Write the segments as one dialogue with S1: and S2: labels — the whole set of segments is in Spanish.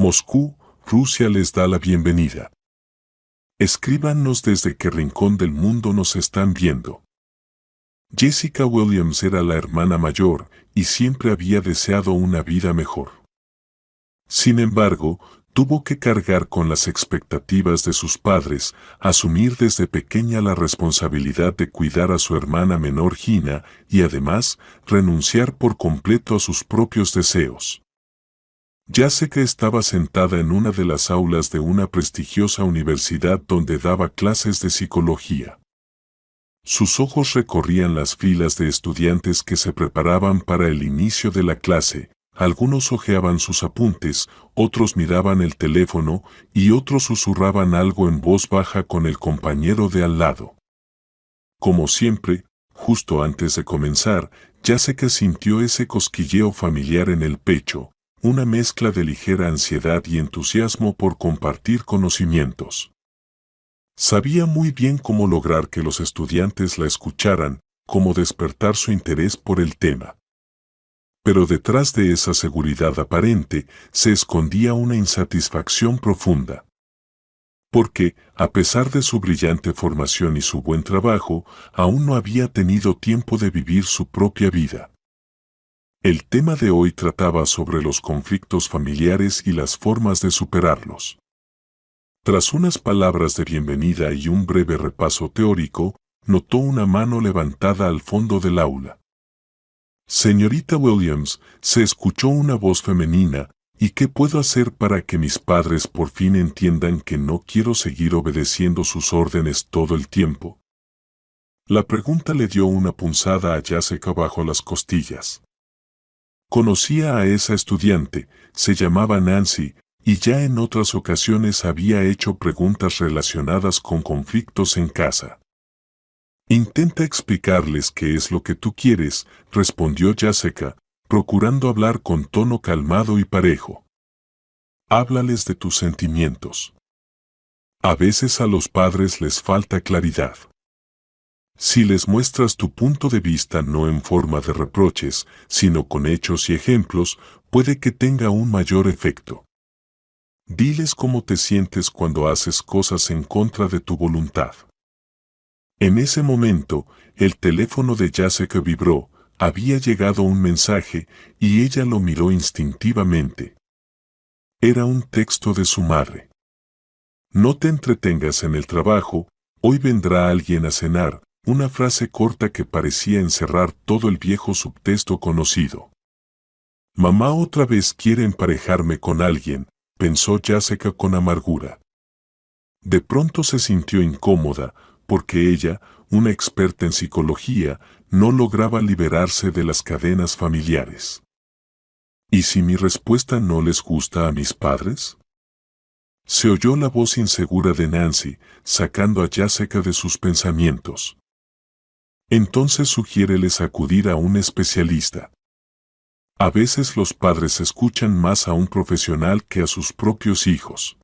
S1: Moscú, Rusia les da la bienvenida. Escríbanos desde qué rincón del mundo nos están viendo. Jessica Williams era la hermana mayor y siempre había deseado una vida mejor. Sin embargo, tuvo que cargar con las expectativas de sus padres, asumir desde pequeña la responsabilidad de cuidar a su hermana menor Gina y además renunciar por completo a sus propios deseos. Jessica estaba sentada en una de las aulas de una prestigiosa universidad donde daba clases de psicología. Sus ojos recorrían las filas de estudiantes que se preparaban para el inicio de la clase. Algunos hojeaban sus apuntes, otros miraban el teléfono y otros susurraban algo en voz baja con el compañero de al lado. Como siempre, justo antes de comenzar, Jessica sintió ese cosquilleo familiar en el pecho, una mezcla de ligera ansiedad y entusiasmo por compartir conocimientos. Sabía muy bien cómo lograr que los estudiantes la escucharan, cómo despertar su interés por el tema. Pero detrás de esa seguridad aparente se escondía una insatisfacción profunda. Porque, a pesar de su brillante formación y su buen trabajo, aún no había tenido tiempo de vivir su propia vida. El tema de hoy trataba sobre los conflictos familiares y las formas de superarlos. Tras unas palabras de bienvenida y un breve repaso teórico, notó una mano levantada al fondo del aula. Señorita Williams, se escuchó una voz femenina, ¿y qué puedo hacer para que mis padres por fin entiendan que no quiero seguir obedeciendo sus órdenes todo el tiempo? La pregunta le dio una punzada a Jessica bajo las costillas. Conocía a esa estudiante, se llamaba Nancy, y ya en otras ocasiones había hecho preguntas relacionadas con conflictos en casa. Intenta explicarles qué es lo que tú quieres, respondió Jessica, procurando hablar con tono calmado y parejo. Háblales de tus sentimientos. A veces a los padres les falta claridad. Si les muestras tu punto de vista no en forma de reproches, sino con hechos y ejemplos, puede que tenga un mayor efecto. Diles cómo te sientes cuando haces cosas en contra de tu voluntad. En ese momento, el teléfono de Jessica vibró, había llegado un mensaje y ella lo miró instintivamente. Era un texto de su madre. No te entretengas en el trabajo, hoy vendrá alguien a cenar, una frase corta que parecía encerrar todo el viejo subtexto conocido. Mamá otra vez quiere emparejarme con alguien, pensó Jessica con amargura. De pronto se sintió incómoda, porque ella, una experta en psicología, no lograba liberarse de las cadenas familiares. ¿Y si mi respuesta no les gusta a mis padres? Se oyó la voz insegura de Nancy, sacando a Jessica de sus pensamientos. Entonces sugiéreles acudir a un especialista. A veces los padres escuchan más a un profesional que a sus propios hijos.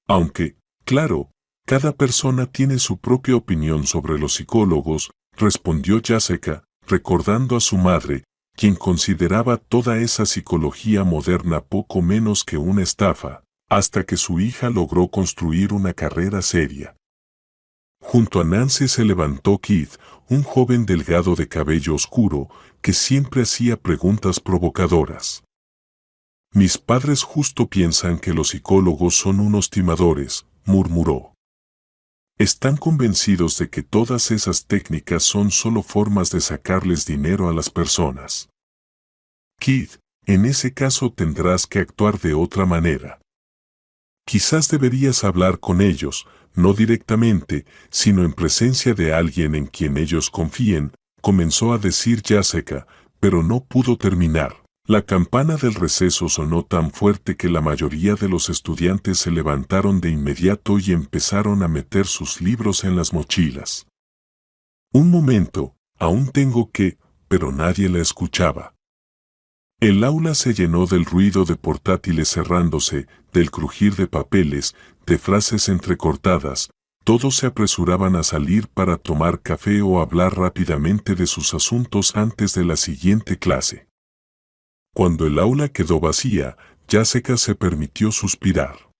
S1: Aunque, claro, cada persona tiene su propia opinión sobre los psicólogos, respondió Jessica, recordando a su madre, quien consideraba toda esa psicología moderna poco menos que una estafa, hasta que su hija logró construir una carrera seria. Junto a Nancy se levantó Keith, un joven delgado de cabello oscuro, que siempre hacía preguntas provocadoras. Mis padres justo piensan que los psicólogos son unos timadores, murmuró. Están convencidos de que todas esas técnicas son solo formas de sacarles dinero a las personas. Keith, en ese caso tendrás que actuar de otra manera. Quizás deberías hablar con ellos, no directamente, sino en presencia de alguien en quien ellos confíen, comenzó a decir Jessica, pero no pudo terminar. La campana del receso sonó tan fuerte que la mayoría de los estudiantes se levantaron de inmediato y empezaron a meter sus libros en las mochilas. Un momento, aún tengo que, pero nadie la escuchaba. El aula se llenó del ruido de portátiles cerrándose, del crujir de papeles, de frases entrecortadas. Todos se apresuraban a salir para tomar café o hablar rápidamente de sus asuntos antes de la siguiente clase. Cuando el aula quedó vacía, Jessica se permitió suspirar.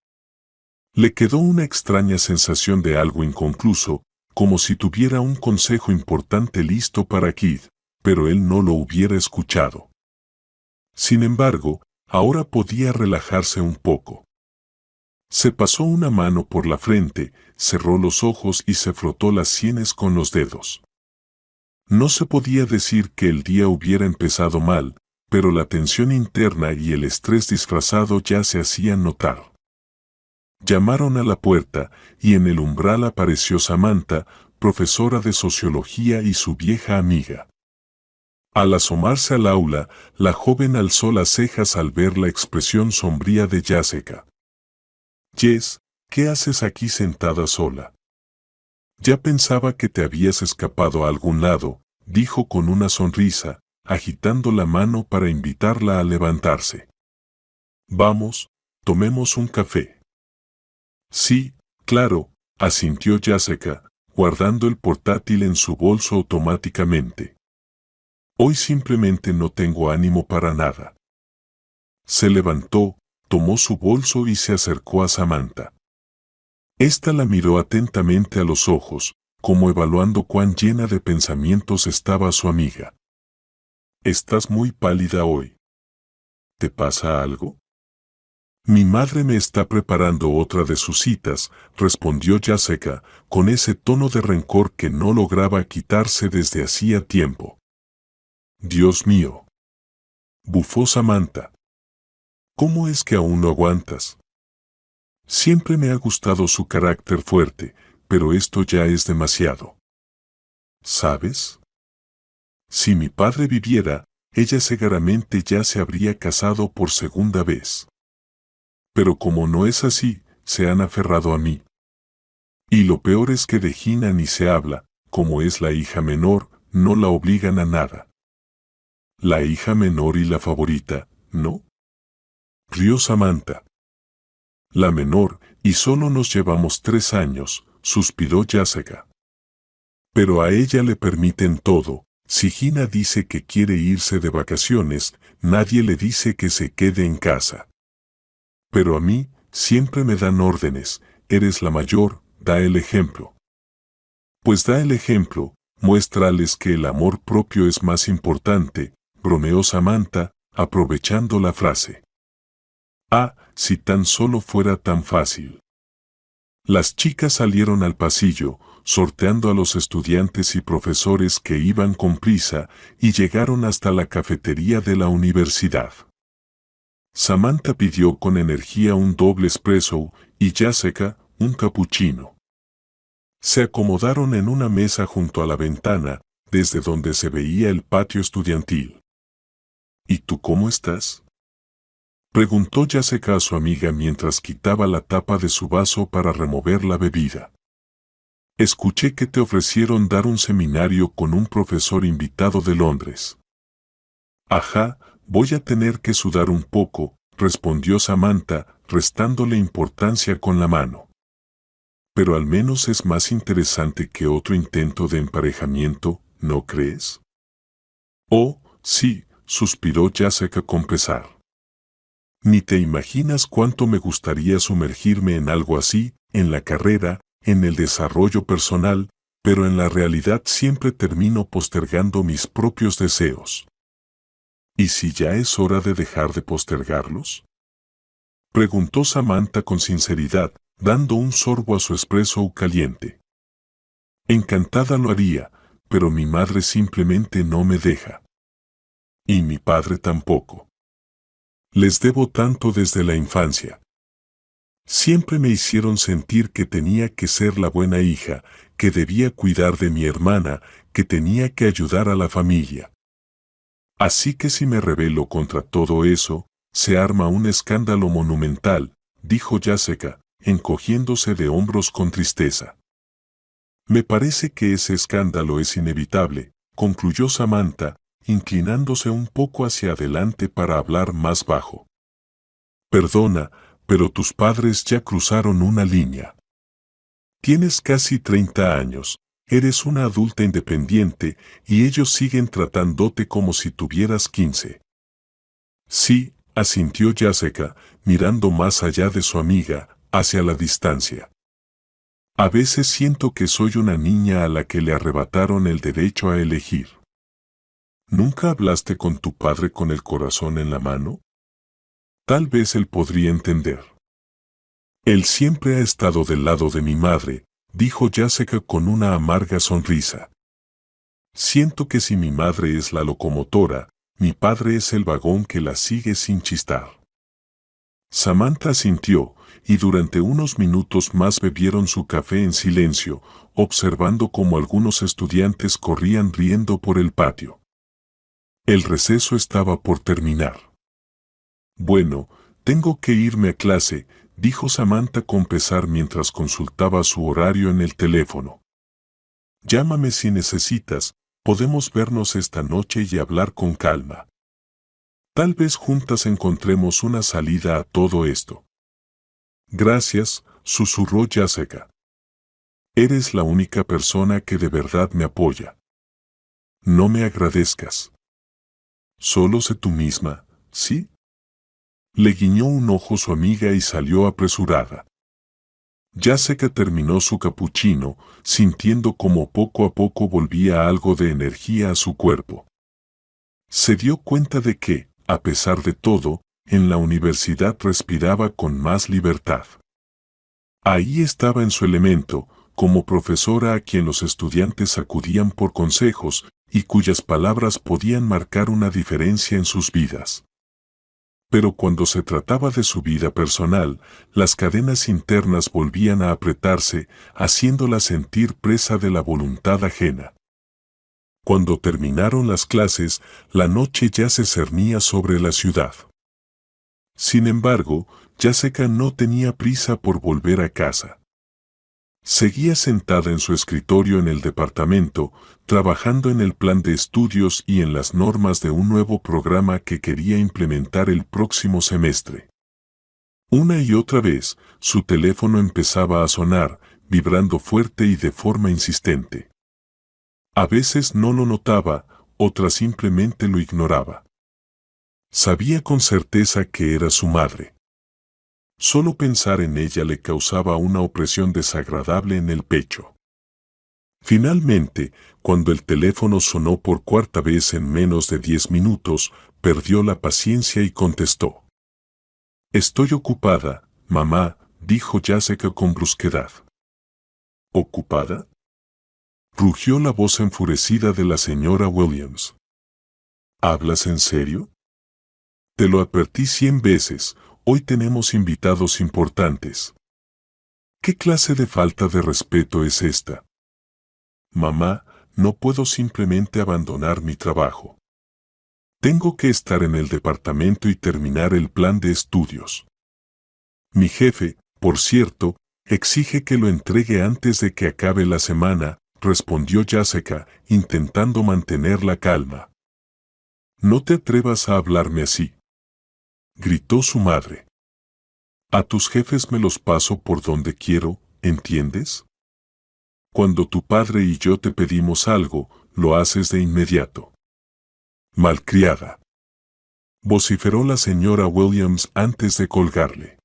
S1: Le quedó una extraña sensación de algo inconcluso, como si tuviera un consejo importante listo para Kid, pero él no lo hubiera escuchado. Sin embargo, ahora podía relajarse un poco. Se pasó una mano por la frente, cerró los ojos y se frotó las sienes con los dedos. No se podía decir que el día hubiera empezado mal, pero la tensión interna y el estrés disfrazado ya se hacían notar. Llamaron a la puerta, y en el umbral apareció Samantha, profesora de sociología y su vieja amiga. Al asomarse al aula, la joven alzó las cejas al ver la expresión sombría de Jessica. «Jess, ¿qué haces aquí sentada sola?» «Ya pensaba que te habías escapado a algún lado», dijo con una sonrisa, agitando la mano para invitarla a levantarse. «Vamos, tomemos un café». «Sí, claro», asintió Jessica, guardando el portátil en su bolso automáticamente. «Hoy simplemente no tengo ánimo para nada». Se levantó, tomó su bolso y se acercó a Samantha. Esta la miró atentamente a los ojos, como evaluando cuán llena de pensamientos estaba su amiga. «Estás muy pálida hoy. ¿Te pasa algo?» «Mi madre me está preparando otra de sus citas», respondió Jessica, con ese tono de rencor que no lograba quitarse desde hacía tiempo. «Dios mío», bufó Samantha. «¿Cómo es que aún no aguantas?» «Siempre me ha gustado su carácter fuerte, pero esto ya es demasiado. ¿Sabes? Si mi padre viviera, ella seguramente ya se habría casado por segunda vez. Pero como no es así, se han aferrado a mí. Y lo peor es que de Gina ni se habla, como es la hija menor, no la obligan a nada». «La hija menor y la favorita, ¿no?», rió Samantha. «La menor, y solo nos llevamos 3 años», suspiró Jessica. «Pero a ella le permiten todo. Si Gina dice que quiere irse de vacaciones, nadie le dice que se quede en casa. Pero a mí, siempre me dan órdenes. Eres la mayor, da el ejemplo». «Pues da el ejemplo, muéstrales que el amor propio es más importante», bromeó Samantha, aprovechando la frase. «Ah, si tan solo fuera tan fácil». Las chicas salieron al pasillo, sorteando a los estudiantes y profesores que iban con prisa, y llegaron hasta la cafetería de la universidad. Samantha pidió con energía un doble espresso y Jessica un cappuccino. Se acomodaron en una mesa junto a la ventana, desde donde se veía el patio estudiantil. «¿Y tú cómo estás?», preguntó Jessica a su amiga mientras quitaba la tapa de su vaso para remover la bebida. «Escuché que te ofrecieron dar un seminario con un profesor invitado de Londres». «Ajá, voy a tener que sudar un poco», respondió Samantha, restándole importancia con la mano. «Pero al menos es más interesante que otro intento de emparejamiento, ¿no crees?». «Oh, sí», suspiró Jessica con pesar. «Ni te imaginas cuánto me gustaría sumergirme en algo así, en la carrera, en el desarrollo personal, pero en la realidad siempre termino postergando mis propios deseos». «¿Y si ya es hora de dejar de postergarlos?», preguntó Samantha con sinceridad, dando un sorbo a su espresso caliente. «Encantada lo haría, pero mi madre simplemente no me deja. Y mi padre tampoco. Les debo tanto desde la infancia. Siempre me hicieron sentir que tenía que ser la buena hija, que debía cuidar de mi hermana, que tenía que ayudar a la familia. Así que si me rebelo contra todo eso, se arma un escándalo monumental», dijo Jessica, encogiéndose de hombros con tristeza. «Me parece que ese escándalo es inevitable», concluyó Samantha, inclinándose un poco hacia adelante para hablar más bajo. «Perdona, pero tus padres ya cruzaron una línea. Tienes casi 30 años, eres una adulta independiente y ellos siguen tratándote como si tuvieras 15. Sí, asintió Jessica, mirando más allá de su amiga, hacia la distancia. A veces siento que soy una niña a la que le arrebataron el derecho a elegir. ¿Nunca hablaste con tu padre con el corazón en la mano? Tal vez él podría entender. Él siempre ha estado del lado de mi madre, dijo Jessica con una amarga sonrisa. Siento que si mi madre es la locomotora, mi padre es el vagón que la sigue sin chistar. Samantha asintió, y durante unos minutos más bebieron su café en silencio, observando cómo algunos estudiantes corrían riendo por el patio. El receso estaba por terminar. Bueno, tengo que irme a clase, dijo Samantha con pesar mientras consultaba su horario en el teléfono. Llámame si necesitas, podemos vernos esta noche y hablar con calma. Tal vez juntas encontremos una salida a todo esto. Gracias, susurró Jessica. Eres la única persona que de verdad me apoya. No me agradezcas. Solo sé tú misma, ¿sí? Le guiñó un ojo su amiga y salió apresurada. Jessica terminó su capuchino, sintiendo como poco a poco volvía algo de energía a su cuerpo. Se dio cuenta de que, a pesar de todo, en la universidad respiraba con más libertad. Ahí estaba en su elemento, como profesora a quien los estudiantes acudían por consejos y cuyas palabras podían marcar una diferencia en sus vidas. Pero cuando se trataba de su vida personal, las cadenas internas volvían a apretarse, haciéndola sentir presa de la voluntad ajena. Cuando terminaron las clases, la noche ya se cernía sobre la ciudad. Sin embargo, Jessica no tenía prisa por volver a casa. Seguía sentada en su escritorio en el departamento, trabajando en el plan de estudios y en las normas de un nuevo programa que quería implementar el próximo semestre. Una y otra vez, su teléfono empezaba a sonar, vibrando fuerte y de forma insistente. A veces no lo notaba, otras simplemente lo ignoraba. Sabía con certeza que era su madre. Solo pensar en ella le causaba una opresión desagradable en el pecho. Finalmente, cuando el teléfono sonó por cuarta vez en menos de 10 minutos, perdió la paciencia y contestó. Estoy ocupada, mamá, dijo Jessica con brusquedad. ¿Ocupada? Rugió la voz enfurecida de la señora Williams. ¿Hablas en serio? Te lo advertí 100 veces. Hoy tenemos invitados importantes. ¿Qué clase de falta de respeto es esta? Mamá, no puedo simplemente abandonar mi trabajo. Tengo que estar en el departamento y terminar el plan de estudios. Mi jefe, por cierto, exige que lo entregue antes de que acabe la semana, respondió Jessica, intentando mantener la calma. No te atrevas a hablarme así, gritó su madre. A tus jefes me los paso por donde quiero, ¿entiendes? Cuando tu padre y yo te pedimos algo, lo haces de inmediato. Malcriada, vociferó la señora Williams antes de colgarle.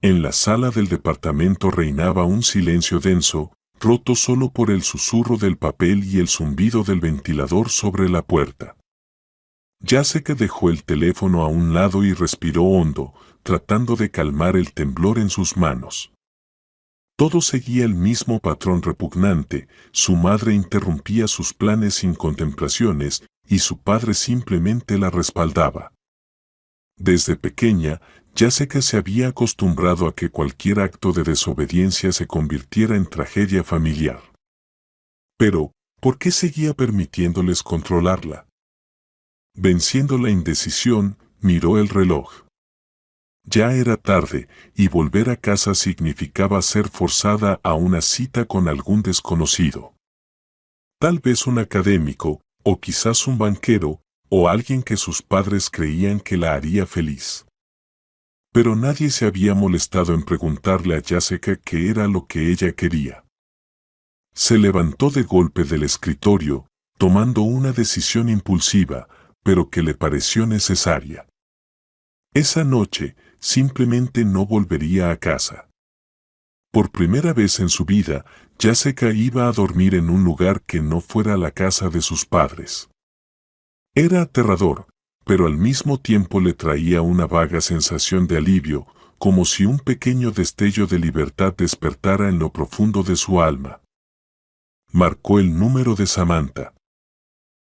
S1: En la sala del departamento reinaba un silencio denso, roto solo por el susurro del papel y el zumbido del ventilador sobre la puerta. Jessica dejó el teléfono a un lado y respiró hondo, tratando de calmar el temblor en sus manos. Todo seguía el mismo patrón repugnante, su madre interrumpía sus planes sin contemplaciones y su padre simplemente la respaldaba. Desde pequeña, Jessica se había acostumbrado a que cualquier acto de desobediencia se convirtiera en tragedia familiar. Pero, ¿por qué seguía permitiéndoles controlarla? Venciendo la indecisión, miró el reloj. Ya era tarde, y volver a casa significaba ser forzada a una cita con algún desconocido. Tal vez un académico, o quizás un banquero, o alguien que sus padres creían que la haría feliz. Pero nadie se había molestado en preguntarle a Jessica qué era lo que ella quería. Se levantó de golpe del escritorio, tomando una decisión impulsiva, pero que le pareció necesaria. Esa noche, simplemente no volvería a casa. Por primera vez en su vida, Jessica iba a dormir en un lugar que no fuera la casa de sus padres. Era aterrador, pero al mismo tiempo le traía una vaga sensación de alivio, como si un pequeño destello de libertad despertara en lo profundo de su alma. Marcó el número de Samantha.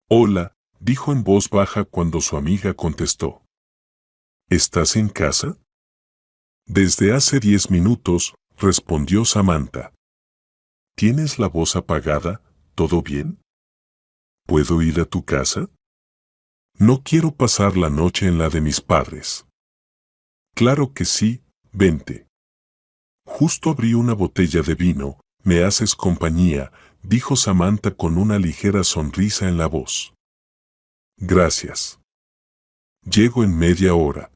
S1: «Hola», dijo en voz baja cuando su amiga contestó. «¿Estás en casa?» «Desde hace 10 minutos», respondió Samantha. «¿Tienes la voz apagada? ¿Todo bien? ¿Puedo ir a tu casa? No quiero pasar la noche en la de mis padres». «Claro que sí, vente». «Justo abrí una botella de vino, me haces compañía», dijo Samantha con una ligera sonrisa en la voz. «Gracias. Llego en media hora».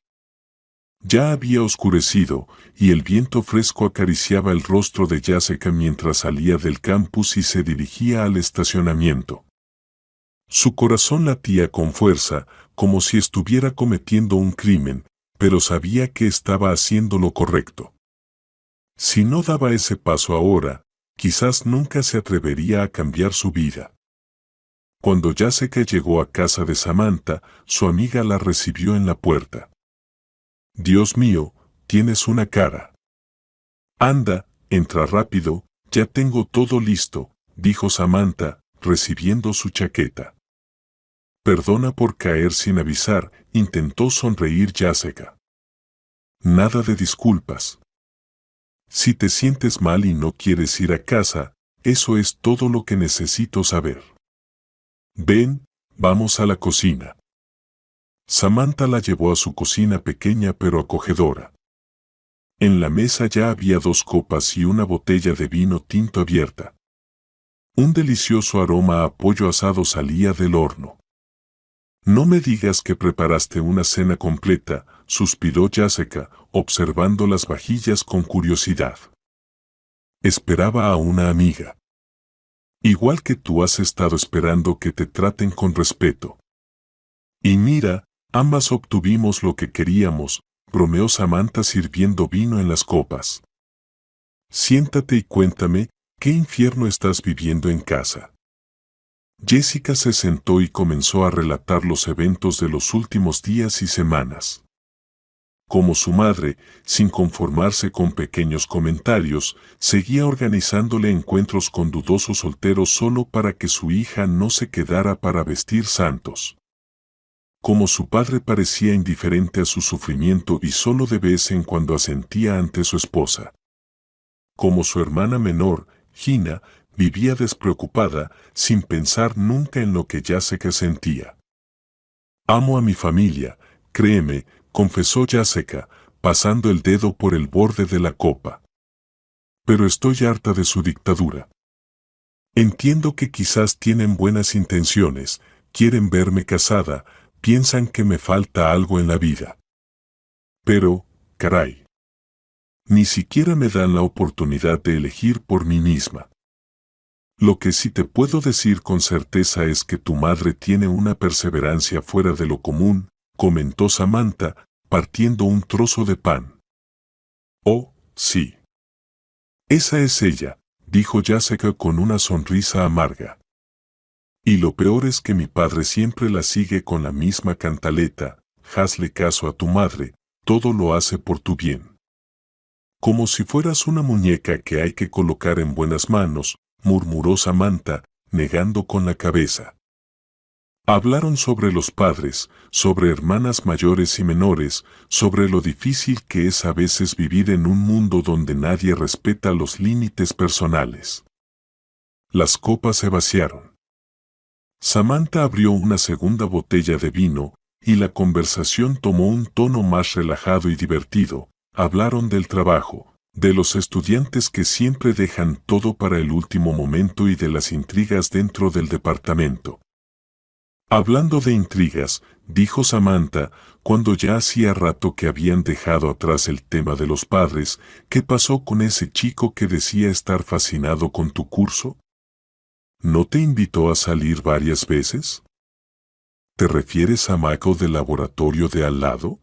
S1: Ya había oscurecido, y el viento fresco acariciaba el rostro de Jessica mientras salía del campus y se dirigía al estacionamiento. Su corazón latía con fuerza, como si estuviera cometiendo un crimen, pero sabía que estaba haciendo lo correcto. Si no daba ese paso ahora, quizás nunca se atrevería a cambiar su vida. Cuando Jessica llegó a casa de Samantha, su amiga la recibió en la puerta. «Dios mío, tienes una cara». «Anda, entra rápido, ya tengo todo listo», dijo Samantha, recibiendo su chaqueta. «Perdona por caer sin avisar», intentó sonreír Jessica. «Nada de disculpas. Si te sientes mal y no quieres ir a casa, eso es todo lo que necesito saber. Ven, vamos a la cocina». Samantha la llevó a su cocina pequeña pero acogedora. En la mesa ya había 2 copas y una botella de vino tinto abierta. Un delicioso aroma a pollo asado salía del horno. «No me digas que preparaste una cena completa», suspiró Jessica, observando las vajillas con curiosidad. «Esperaba a una amiga. Igual que tú has estado esperando que te traten con respeto. Y mira, ambas obtuvimos lo que queríamos», bromeó Samantha sirviendo vino en las copas. «Siéntate y cuéntame, ¿qué infierno estás viviendo en casa?» Jessica se sentó y comenzó a relatar los eventos de los últimos días y semanas. Como su madre, sin conformarse con pequeños comentarios, seguía organizándole encuentros con dudosos solteros solo para que su hija no se quedara para vestir santos. Como su padre parecía indiferente a su sufrimiento y solo de vez en cuando asentía ante su esposa. Como su hermana menor, Gina, vivía despreocupada, sin pensar nunca en lo que Jessica sentía. «Amo a mi familia, créeme», confesó Jessica, pasando el dedo por el borde de la copa. «Pero estoy harta de su dictadura. Entiendo que quizás tienen buenas intenciones, quieren verme casada, piensan que me falta algo en la vida. Pero, caray, ni siquiera me dan la oportunidad de elegir por mí misma. Lo que sí te puedo decir con certeza es que tu madre tiene una perseverancia fuera de lo común», comentó Samantha, partiendo un trozo de pan. «Oh, sí. Esa es ella», dijo Jessica con una sonrisa amarga. «Y lo peor es que mi padre siempre la sigue con la misma cantaleta: hazle caso a tu madre, todo lo hace por tu bien». «Como si fueras una muñeca que hay que colocar en buenas manos», murmuró Samantha, negando con la cabeza. Hablaron sobre los padres, sobre hermanas mayores y menores, sobre lo difícil que es a veces vivir en un mundo donde nadie respeta los límites personales. Las copas se vaciaron. Samantha abrió una segunda botella de vino, y la conversación tomó un tono más relajado y divertido. Hablaron del trabajo, de los estudiantes que siempre dejan todo para el último momento y de las intrigas dentro del departamento. «Hablando de intrigas», dijo Samantha, cuando ya hacía rato que habían dejado atrás el tema de los padres, «¿qué pasó con ese chico que decía estar fascinado con tu curso? ¿No te invitó a salir varias veces? ¿Te refieres a Michael del laboratorio de al lado?»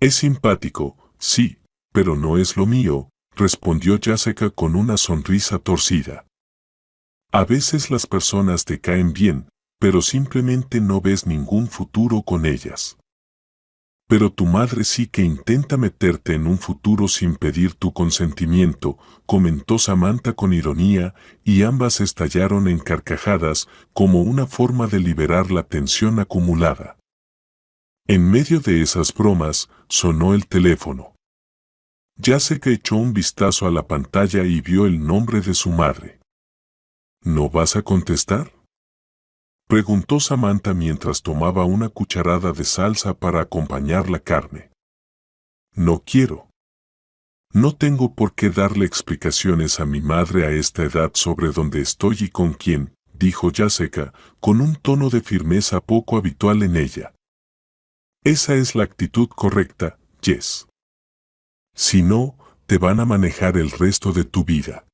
S1: Es simpático, sí, pero no es lo mío, respondió Jessica con una sonrisa torcida. A veces las personas te caen bien, pero simplemente no ves ningún futuro con ellas. Pero tu madre sí que intenta meterte en un futuro sin pedir tu consentimiento, comentó Samantha con ironía, y ambas estallaron en carcajadas como una forma de liberar la tensión acumulada. En medio de esas bromas, sonó el teléfono. Jessica echó un vistazo a la pantalla y vio el nombre de su madre. ¿No vas a contestar?, preguntó Samantha mientras tomaba una cucharada de salsa para acompañar la carne. No quiero. No tengo por qué darle explicaciones a mi madre a esta edad sobre dónde estoy y con quién, dijo Jessica, con un tono de firmeza poco habitual en ella. Esa es la actitud correcta, Jess. Si no, te van a manejar el resto de tu vida.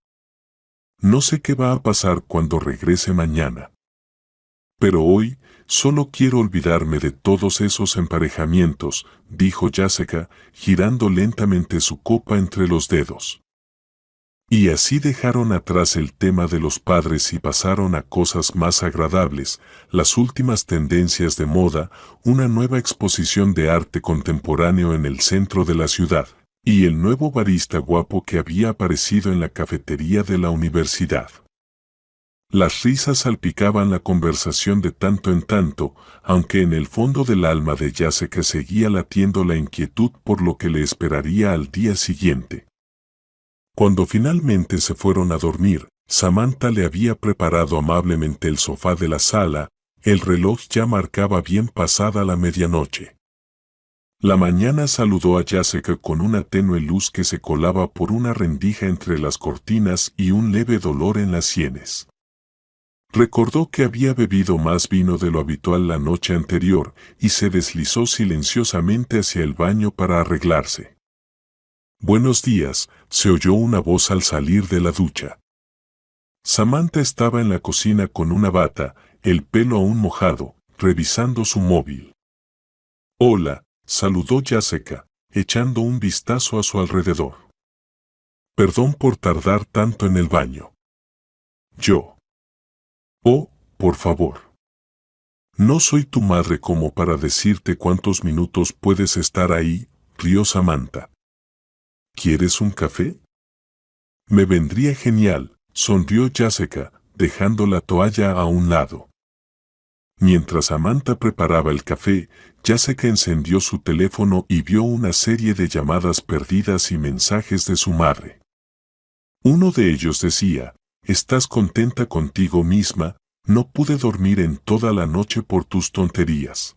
S1: No sé qué va a pasar cuando regrese mañana. Pero hoy, solo quiero olvidarme de todos esos emparejamientos, dijo Jessica, girando lentamente su copa entre los dedos. Y así dejaron atrás el tema de los padres y pasaron a cosas más agradables, las últimas tendencias de moda, una nueva exposición de arte contemporáneo en el centro de la ciudad, y el nuevo barista guapo que había aparecido en la cafetería de la universidad. Las risas salpicaban la conversación de tanto en tanto, aunque en el fondo del alma de Jessica seguía latiendo la inquietud por lo que le esperaría al día siguiente. Cuando finalmente se fueron a dormir, Samantha le había preparado amablemente el sofá de la sala, el reloj ya marcaba bien pasada la medianoche. La mañana saludó a Jessica con una tenue luz que se colaba por una rendija entre las cortinas y un leve dolor en las sienes. Recordó que había bebido más vino de lo habitual la noche anterior y se deslizó silenciosamente hacia el baño para arreglarse. «Buenos días», se oyó una voz al salir de la ducha. Samantha estaba en la cocina con una bata, el pelo aún mojado, revisando su móvil. «Hola», saludó Jessica, echando un vistazo a su alrededor. «Perdón por tardar tanto en el baño». «Yo». «Oh, por favor. No soy tu madre como para decirte cuántos minutos puedes estar ahí», rió Samantha. «¿Quieres un café?» «Me vendría genial», sonrió Jessica, dejando la toalla a un lado. Mientras Samantha preparaba el café, Jessica encendió su teléfono y vio una serie de llamadas perdidas y mensajes de su madre. Uno de ellos decía: «¿Estás contenta contigo misma? No pude dormir en toda la noche por tus tonterías».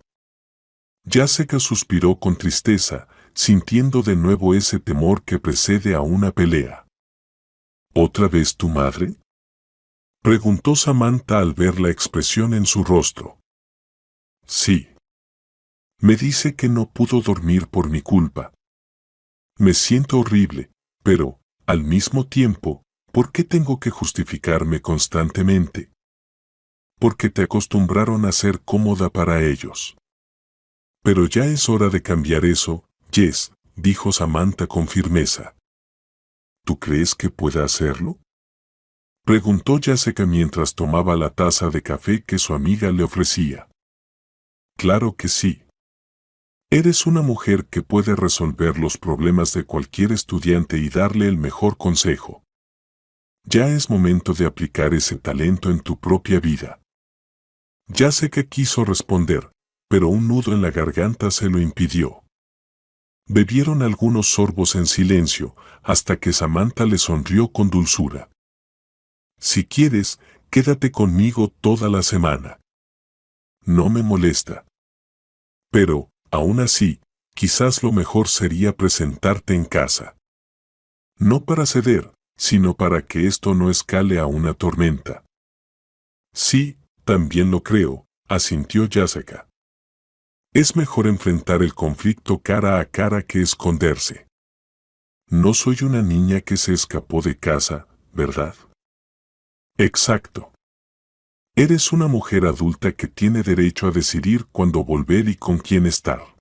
S1: Jessica suspiró con tristeza, sintiendo de nuevo ese temor que precede a una pelea. «¿Otra vez tu madre?», preguntó Samantha al ver la expresión en su rostro. «Sí. Me dice que no pudo dormir por mi culpa. Me siento horrible, pero, al mismo tiempo, ¿por qué tengo que justificarme constantemente? Porque te acostumbraron a ser cómoda para ellos». «Pero ya es hora de cambiar eso, Jess», dijo Samantha con firmeza. «¿Tú crees que pueda hacerlo?», preguntó Jessica mientras tomaba la taza de café que su amiga le ofrecía. «Claro que sí. Eres una mujer que puede resolver los problemas de cualquier estudiante y darle el mejor consejo. Ya es momento de aplicar ese talento en tu propia vida». Jessica quiso responder, pero un nudo en la garganta se lo impidió. Bebieron algunos sorbos en silencio, hasta que Samantha le sonrió con dulzura. «Si quieres, quédate conmigo toda la semana. No me molesta. Pero, aún así, quizás lo mejor sería presentarte en casa. No para ceder, sino para que esto no escale a una tormenta». «Sí, también lo creo», asintió Jessica. «Es mejor enfrentar el conflicto cara a cara que esconderse. No soy una niña que se escapó de casa, ¿verdad?». «Exacto. Eres una mujer adulta que tiene derecho a decidir cuándo volver y con quién estar».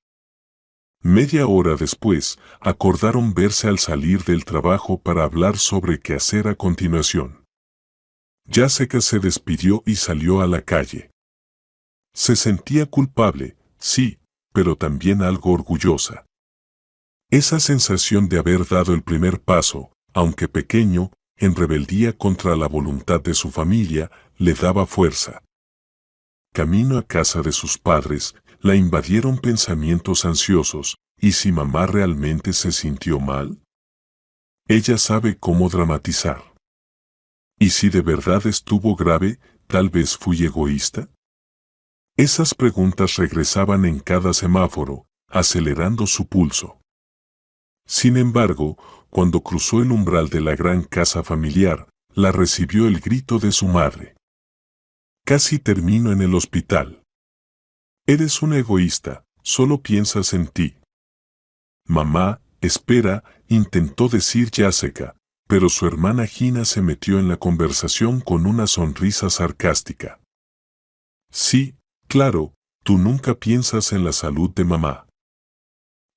S1: Media hora después, acordaron verse al salir del trabajo para hablar sobre qué hacer a continuación. Jessica se despidió y salió a la calle. Se sentía culpable, sí, pero también algo orgullosa. Esa sensación de haber dado el primer paso, aunque pequeño, en rebeldía contra la voluntad de su familia, le daba fuerza. Camino a casa de sus padres, la invadieron pensamientos ansiosos, ¿y si mamá realmente se sintió mal? Ella sabe cómo dramatizar. ¿Y si de verdad estuvo grave, tal vez fui egoísta? Esas preguntas regresaban en cada semáforo, acelerando su pulso. Sin embargo, cuando cruzó el umbral de la gran casa familiar, la recibió el grito de su madre. Casi termino en el hospital. Eres un egoísta, solo piensas en ti. Mamá, espera, intentó decir Jessica, pero su hermana Gina se metió en la conversación con una sonrisa sarcástica. Sí, claro, tú nunca piensas en la salud de mamá.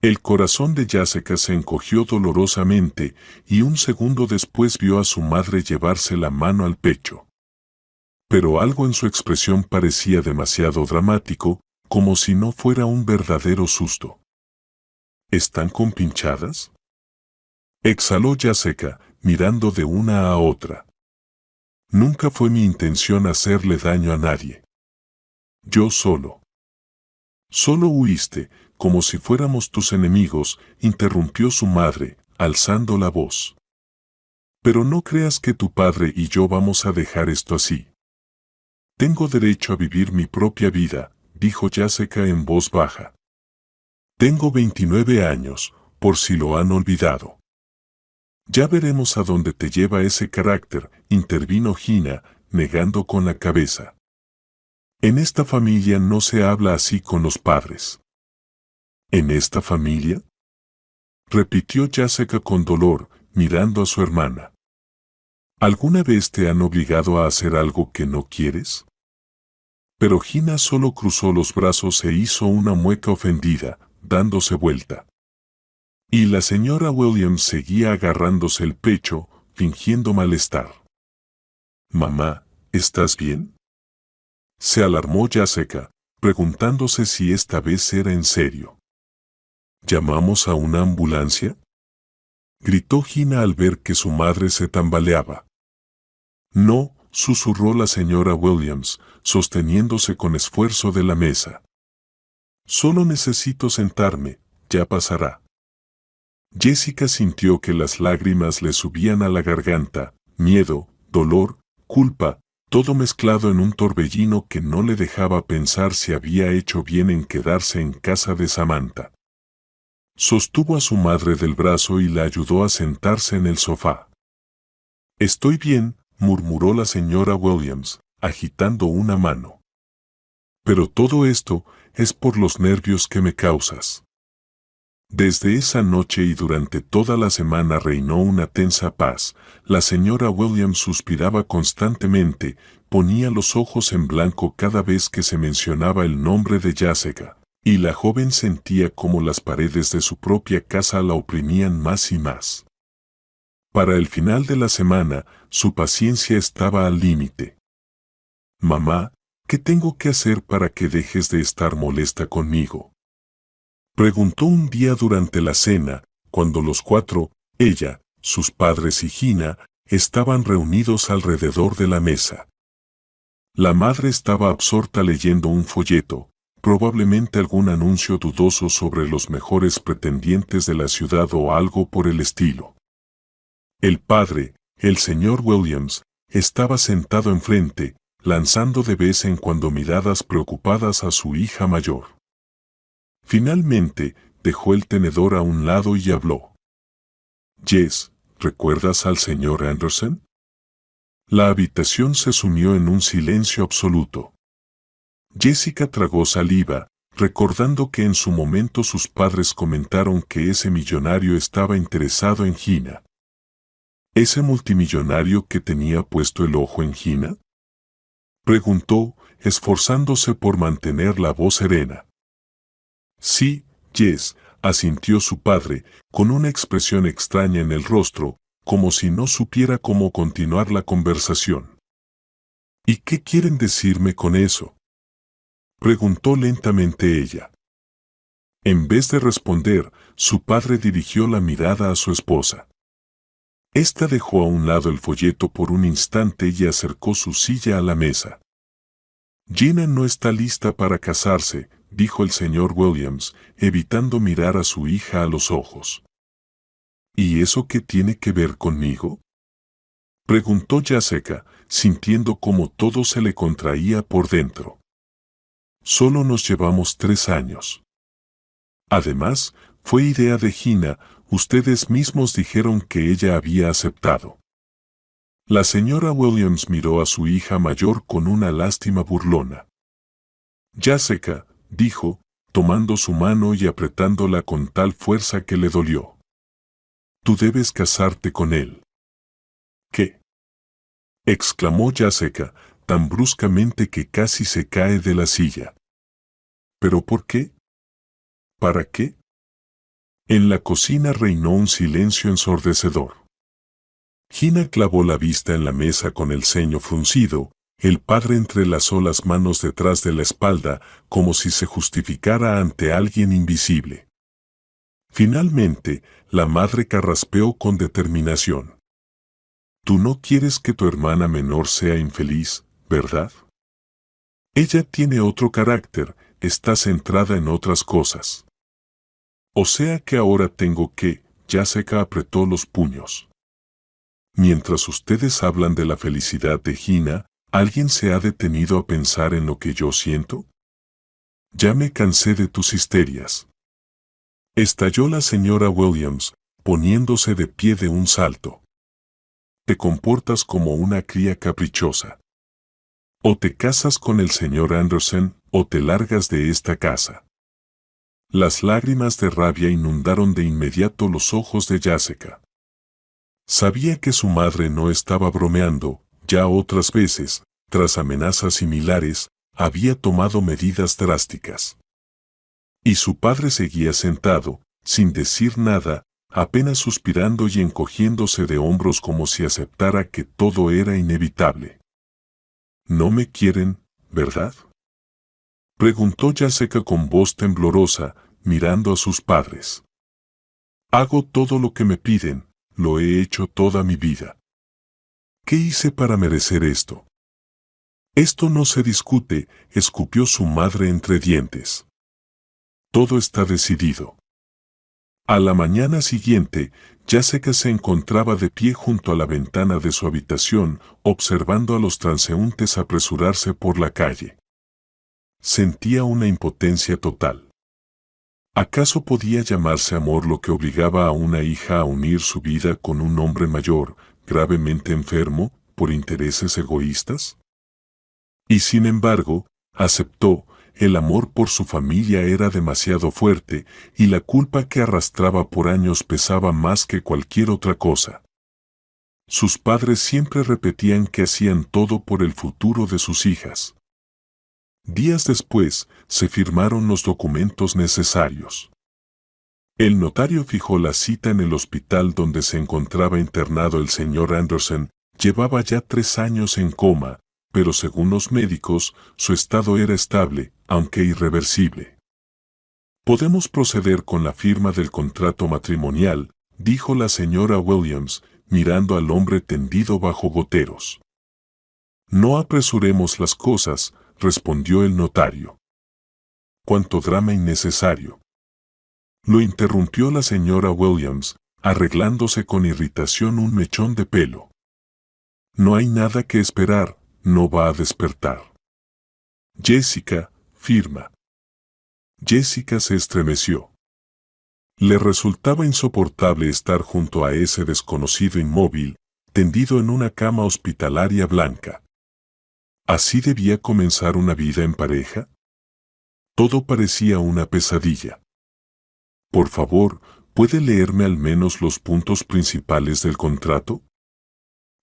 S1: El corazón de Jessica se encogió dolorosamente y un segundo después vio a su madre llevarse la mano al pecho. Pero algo en su expresión parecía demasiado dramático, como si no fuera un verdadero susto. ¿Están compinchadas?, exhaló Jessica, mirando de una a otra. Nunca fue mi intención hacerle daño a nadie. Yo solo huiste, como si fuéramos tus enemigos, interrumpió su madre, alzando la voz. Pero no creas que tu padre y yo vamos a dejar esto así. Tengo derecho a vivir mi propia vida, dijo Jessica en voz baja. Tengo 29 años, por si lo han olvidado. Ya veremos a dónde te lleva ese carácter, intervino Gina, negando con la cabeza. En esta familia no se habla así con los padres. ¿En esta familia?, repitió Jessica con dolor, mirando a su hermana. ¿Alguna vez te han obligado a hacer algo que no quieres? Pero Gina solo cruzó los brazos e hizo una mueca ofendida, dándose vuelta. Y la señora Williams seguía agarrándose el pecho, fingiendo malestar. Mamá, ¿estás bien?, se alarmó Jessica, preguntándose si esta vez era en serio. ¿Llamamos a una ambulancia?, gritó Gina al ver que su madre se tambaleaba. No, susurró la señora Williams, sosteniéndose con esfuerzo de la mesa. Solo necesito sentarme, ya pasará. Jessica sintió que las lágrimas le subían a la garganta, miedo, dolor, culpa, todo mezclado en un torbellino que no le dejaba pensar si había hecho bien en quedarse en casa de Samantha. Sostuvo a su madre del brazo y la ayudó a sentarse en el sofá. Estoy bien, murmuró la señora Williams, agitando una mano. Pero todo esto es por los nervios que me causas. Desde esa noche y durante toda la semana reinó una tensa paz. La señora Williams suspiraba constantemente, ponía los ojos en blanco cada vez que se mencionaba el nombre de Jessica, y la joven sentía como las paredes de su propia casa la oprimían más y más. Para el final de la semana, su paciencia estaba al límite. Mamá, ¿qué tengo que hacer para que dejes de estar molesta conmigo?, preguntó un día durante la cena, cuando los cuatro, ella, sus padres y Gina, estaban reunidos alrededor de la mesa. La madre estaba absorta leyendo un folleto, probablemente algún anuncio dudoso sobre los mejores pretendientes de la ciudad o algo por el estilo. El padre, el señor Williams, estaba sentado enfrente, lanzando de vez en cuando miradas preocupadas a su hija mayor. Finalmente, dejó el tenedor a un lado y habló. Jess, ¿recuerdas al señor Anderson? La habitación se sumió en un silencio absoluto. Jessica tragó saliva, recordando que en su momento sus padres comentaron que ese millonario estaba interesado en Gina. ¿Ese multimillonario que tenía puesto el ojo en Gina?, preguntó, esforzándose por mantener la voz serena. Sí, Jess, asintió su padre, con una expresión extraña en el rostro, como si no supiera cómo continuar la conversación. ¿Y qué quieren decirme con eso?, preguntó lentamente ella. En vez de responder, su padre dirigió la mirada a su esposa. Esta dejó a un lado el folleto por un instante y acercó su silla a la mesa. Gina no está lista para casarse, dijo el señor Williams, evitando mirar a su hija a los ojos. ¿Y eso qué tiene que ver conmigo?, preguntó Jessica, sintiendo cómo todo se le contraía por dentro. Solo nos llevamos 3 años. Además, fue idea de Gina, ustedes mismos dijeron que ella había aceptado. La señora Williams miró a su hija mayor con una lástima burlona. Jessica, dijo, tomando su mano y apretándola con tal fuerza que le dolió. Tú debes casarte con él. ¿Qué?, exclamó Jessica, tan bruscamente que casi se cae de la silla. ¿Pero por qué? ¿Para qué? En la cocina reinó un silencio ensordecedor. Gina clavó la vista en la mesa con el ceño fruncido, el padre entrelazó las manos detrás de la espalda como si se justificara ante alguien invisible. Finalmente, la madre carraspeó con determinación. Tú no quieres que tu hermana menor sea infeliz, ¿verdad? Ella tiene otro carácter, está centrada en otras cosas. O sea que ahora tengo que, Jessica apretó los puños. Mientras ustedes hablan de la felicidad de Gina, ¿alguien se ha detenido a pensar en lo que yo siento? Ya me cansé de tus histerias. Estalló la señora Williams, poniéndose de pie de un salto. Te comportas como una cría caprichosa. O te casas con el señor Anderson, o te largas de esta casa. Las lágrimas de rabia inundaron de inmediato los ojos de Jessica. Sabía que su madre no estaba bromeando, ya otras veces, tras amenazas similares, había tomado medidas drásticas. Y su padre seguía sentado, sin decir nada, apenas suspirando y encogiéndose de hombros como si aceptara que todo era inevitable. ¿No me quieren, verdad?, preguntó Jessica con voz temblorosa, mirando a sus padres. Hago todo lo que me piden, lo he hecho toda mi vida. ¿Qué hice para merecer esto? Esto no se discute, escupió su madre entre dientes. Todo está decidido. A la mañana siguiente, Jessica se encontraba de pie junto a la ventana de su habitación, observando a los transeúntes apresurarse por la calle. Sentía una impotencia total. ¿Acaso podía llamarse amor lo que obligaba a una hija a unir su vida con un hombre mayor, gravemente enfermo, por intereses egoístas? Y sin embargo, aceptó, el amor por su familia era demasiado fuerte, y la culpa que arrastraba por años pesaba más que cualquier otra cosa. Sus padres siempre repetían que hacían todo por el futuro de sus hijas. Días después, se firmaron los documentos necesarios. El notario fijó la cita en el hospital donde se encontraba internado el señor Anderson. Llevaba ya 3 años en coma, pero según los médicos, su estado era estable, aunque irreversible. Podemos proceder con la firma del contrato matrimonial, dijo la señora Williams, mirando al hombre tendido bajo goteros. No apresuremos las cosas, respondió el notario. Cuánto drama innecesario. Lo interrumpió la señora Williams, arreglándose con irritación un mechón de pelo. No hay nada que esperar, no va a despertar. Jessica, firma. Jessica se estremeció. Le resultaba insoportable estar junto a ese desconocido inmóvil, tendido en una cama hospitalaria blanca. ¿Así debía comenzar una vida en pareja? Todo parecía una pesadilla. Por favor, ¿puede leerme al menos los puntos principales del contrato?,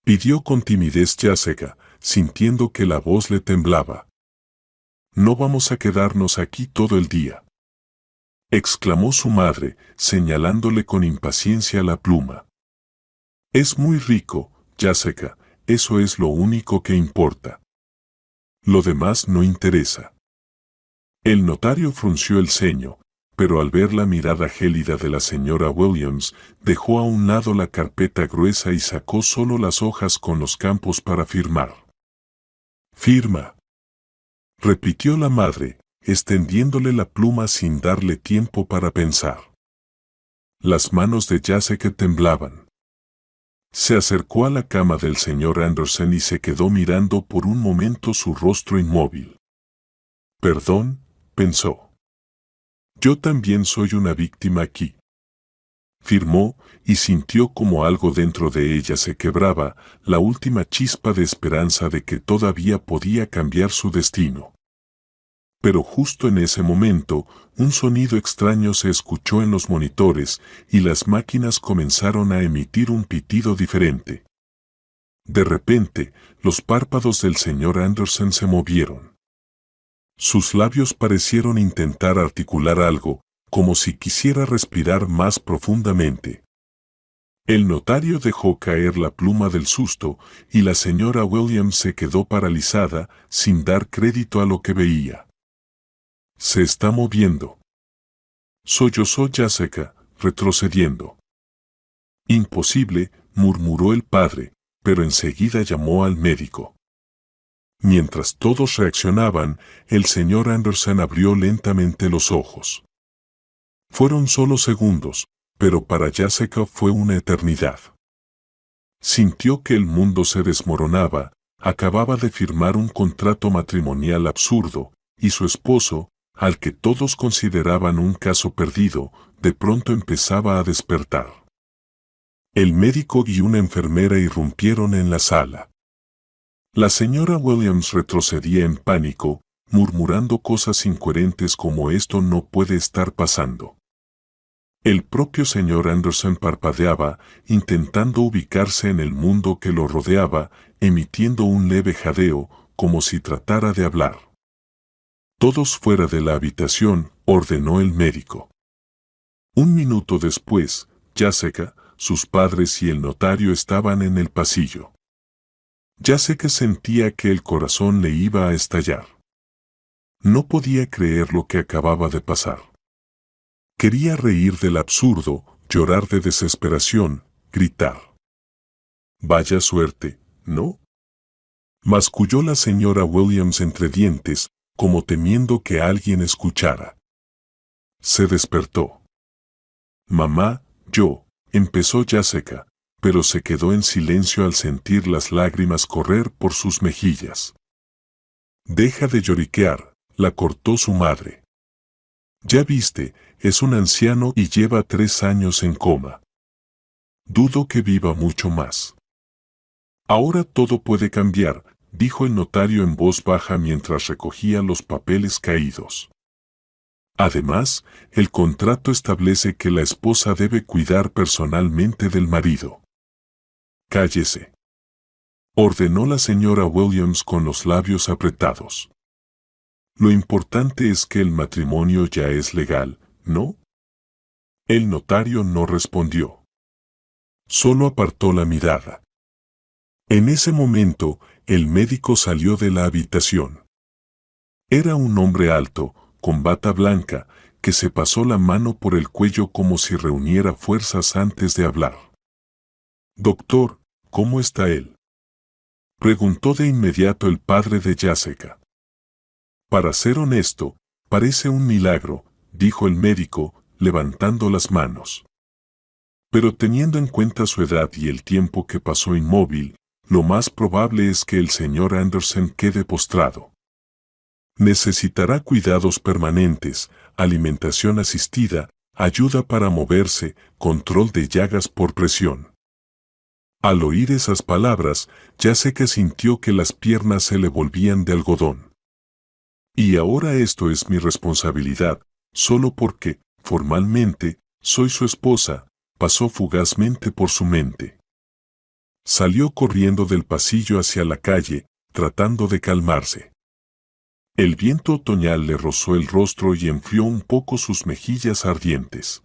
S1: pidió con timidez Jessica, sintiendo que la voz le temblaba. No vamos a quedarnos aquí todo el día. exclamó su madre, señalándole con impaciencia la pluma. Es muy rico, Jessica, eso es lo único que importa. Lo demás no interesa. El notario frunció el ceño, pero al ver la mirada gélida de la señora Williams, dejó a un lado la carpeta gruesa y sacó solo las hojas con los campos para firmar. «Firma», repitió la madre, extendiéndole la pluma sin darle tiempo para pensar. Las manos de Jessica temblaban. Se acercó a la cama del señor Anderson y se quedó mirando por un momento su rostro inmóvil. «Perdón», pensó. «Yo también soy una víctima aquí». Firmó y sintió como algo dentro de ella se quebraba, la última chispa de esperanza de que todavía podía cambiar su destino. Pero justo en ese momento, un sonido extraño se escuchó en los monitores y las máquinas comenzaron a emitir un pitido diferente. De repente, los párpados del señor Anderson se movieron. Sus labios parecieron intentar articular algo, como si quisiera respirar más profundamente. El notario dejó caer la pluma del susto y la señora Williams se quedó paralizada, sin dar crédito a lo que veía. «Se está moviendo», sollozó Jessica, retrocediendo. «Imposible», murmuró el padre, pero enseguida llamó al médico. Mientras todos reaccionaban, el señor Anderson abrió lentamente los ojos. Fueron solo segundos, pero para Jessica fue una eternidad. Sintió que el mundo se desmoronaba, acababa de firmar un contrato matrimonial absurdo, y su esposo, al que todos consideraban un caso perdido, de pronto empezaba a despertar. El médico y una enfermera irrumpieron en la sala. La señora Williams retrocedía en pánico, murmurando cosas incoherentes como «esto no puede estar pasando». El propio señor Anderson parpadeaba, intentando ubicarse en el mundo que lo rodeaba, emitiendo un leve jadeo, como si tratara de hablar. «Todos fuera de la habitación», ordenó el médico. Un minuto después, Jessica, sus padres y el notario estaban en el pasillo. Jessica sentía que el corazón le iba a estallar. No podía creer lo que acababa de pasar. Quería reír del absurdo, llorar de desesperación, gritar. «Vaya suerte, ¿no?», masculló la señora Williams entre dientes, como temiendo que alguien escuchara. Se despertó. «Mamá, empezó Jessica, pero se quedó en silencio al sentir las lágrimas correr por sus mejillas. «Deja de lloriquear», la cortó su madre. «Ya viste, es un anciano y lleva 3 años en coma. Dudo que viva mucho más». «Ahora todo puede cambiar», dijo el notario en voz baja mientras recogía los papeles caídos. «Además, el contrato establece que la esposa debe cuidar personalmente del marido». «Cállese», ordenó la señora Williams con los labios apretados. «Lo importante es que el matrimonio ya es legal, ¿no?». El notario no respondió. Solo apartó la mirada. En ese momento, el médico salió de la habitación. Era un hombre alto, con bata blanca, que se pasó la mano por el cuello como si reuniera fuerzas antes de hablar. «Doctor, ¿cómo está él?», preguntó de inmediato el padre de Jessica. «Para ser honesto, parece un milagro», dijo el médico, levantando las manos. «Pero teniendo en cuenta su edad y el tiempo que pasó inmóvil, lo más probable es que el señor Anderson quede postrado. Necesitará cuidados permanentes, alimentación asistida, ayuda para moverse, control de llagas por presión». Al oír esas palabras, Jessica sintió que las piernas se le volvían de algodón. «Y ahora esto es mi responsabilidad, solo porque, formalmente, soy su esposa», pasó fugazmente por su mente. Salió corriendo del pasillo hacia la calle, tratando de calmarse. El viento otoñal le rozó el rostro y enfrió un poco sus mejillas ardientes.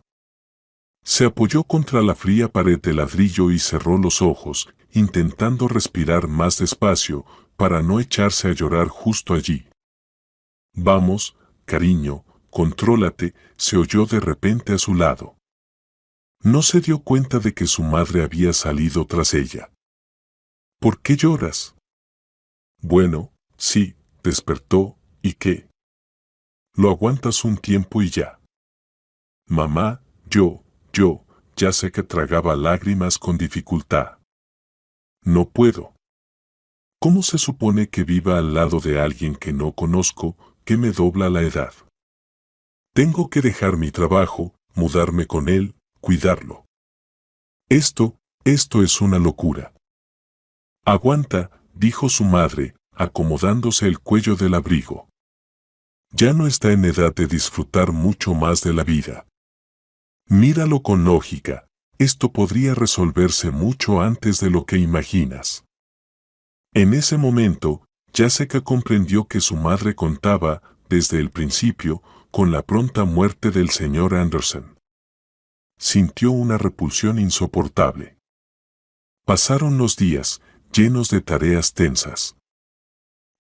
S1: Se apoyó contra la fría pared de ladrillo y cerró los ojos, intentando respirar más despacio, para no echarse a llorar justo allí. Vamos, cariño, contrólate, se oyó de repente a su lado. No se dio cuenta de que su madre había salido tras ella. ¿Por qué lloras? Bueno, sí, despertó, ¿y qué? Lo aguantas un tiempo y ya. Mamá, ya sé que tragaba lágrimas con dificultad. No puedo. ¿Cómo se supone que viva al lado de alguien que no conozco, que me dobla la edad? Tengo que dejar mi trabajo, mudarme con él, cuidarlo. Esto es una locura. Aguanta, dijo su madre, acomodándose el cuello del abrigo. Ya no está en edad de disfrutar mucho más de la vida. Míralo con lógica, esto podría resolverse mucho antes de lo que imaginas. En ese momento, Jessica comprendió que su madre contaba, desde el principio, con la pronta muerte del señor Anderson. Sintió una repulsión insoportable. Pasaron los días, llenos de tareas tensas.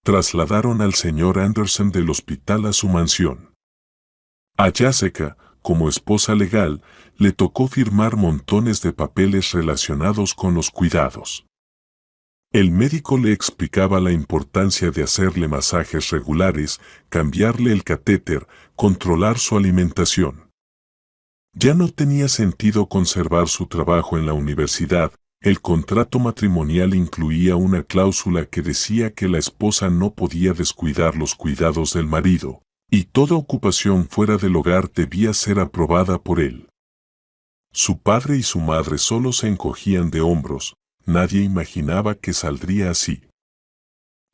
S1: Trasladaron al señor Anderson del hospital a su mansión. A Jessica, como esposa legal, le tocó firmar montones de papeles relacionados con los cuidados. El médico le explicaba la importancia de hacerle masajes regulares, cambiarle el catéter, controlar su alimentación. Ya no tenía sentido conservar su trabajo en la universidad. El contrato matrimonial incluía una cláusula que decía que la esposa no podía descuidar los cuidados del marido, y toda ocupación fuera del hogar debía ser aprobada por él. Su padre y su madre solo se encogían de hombros, nadie imaginaba que saldría así.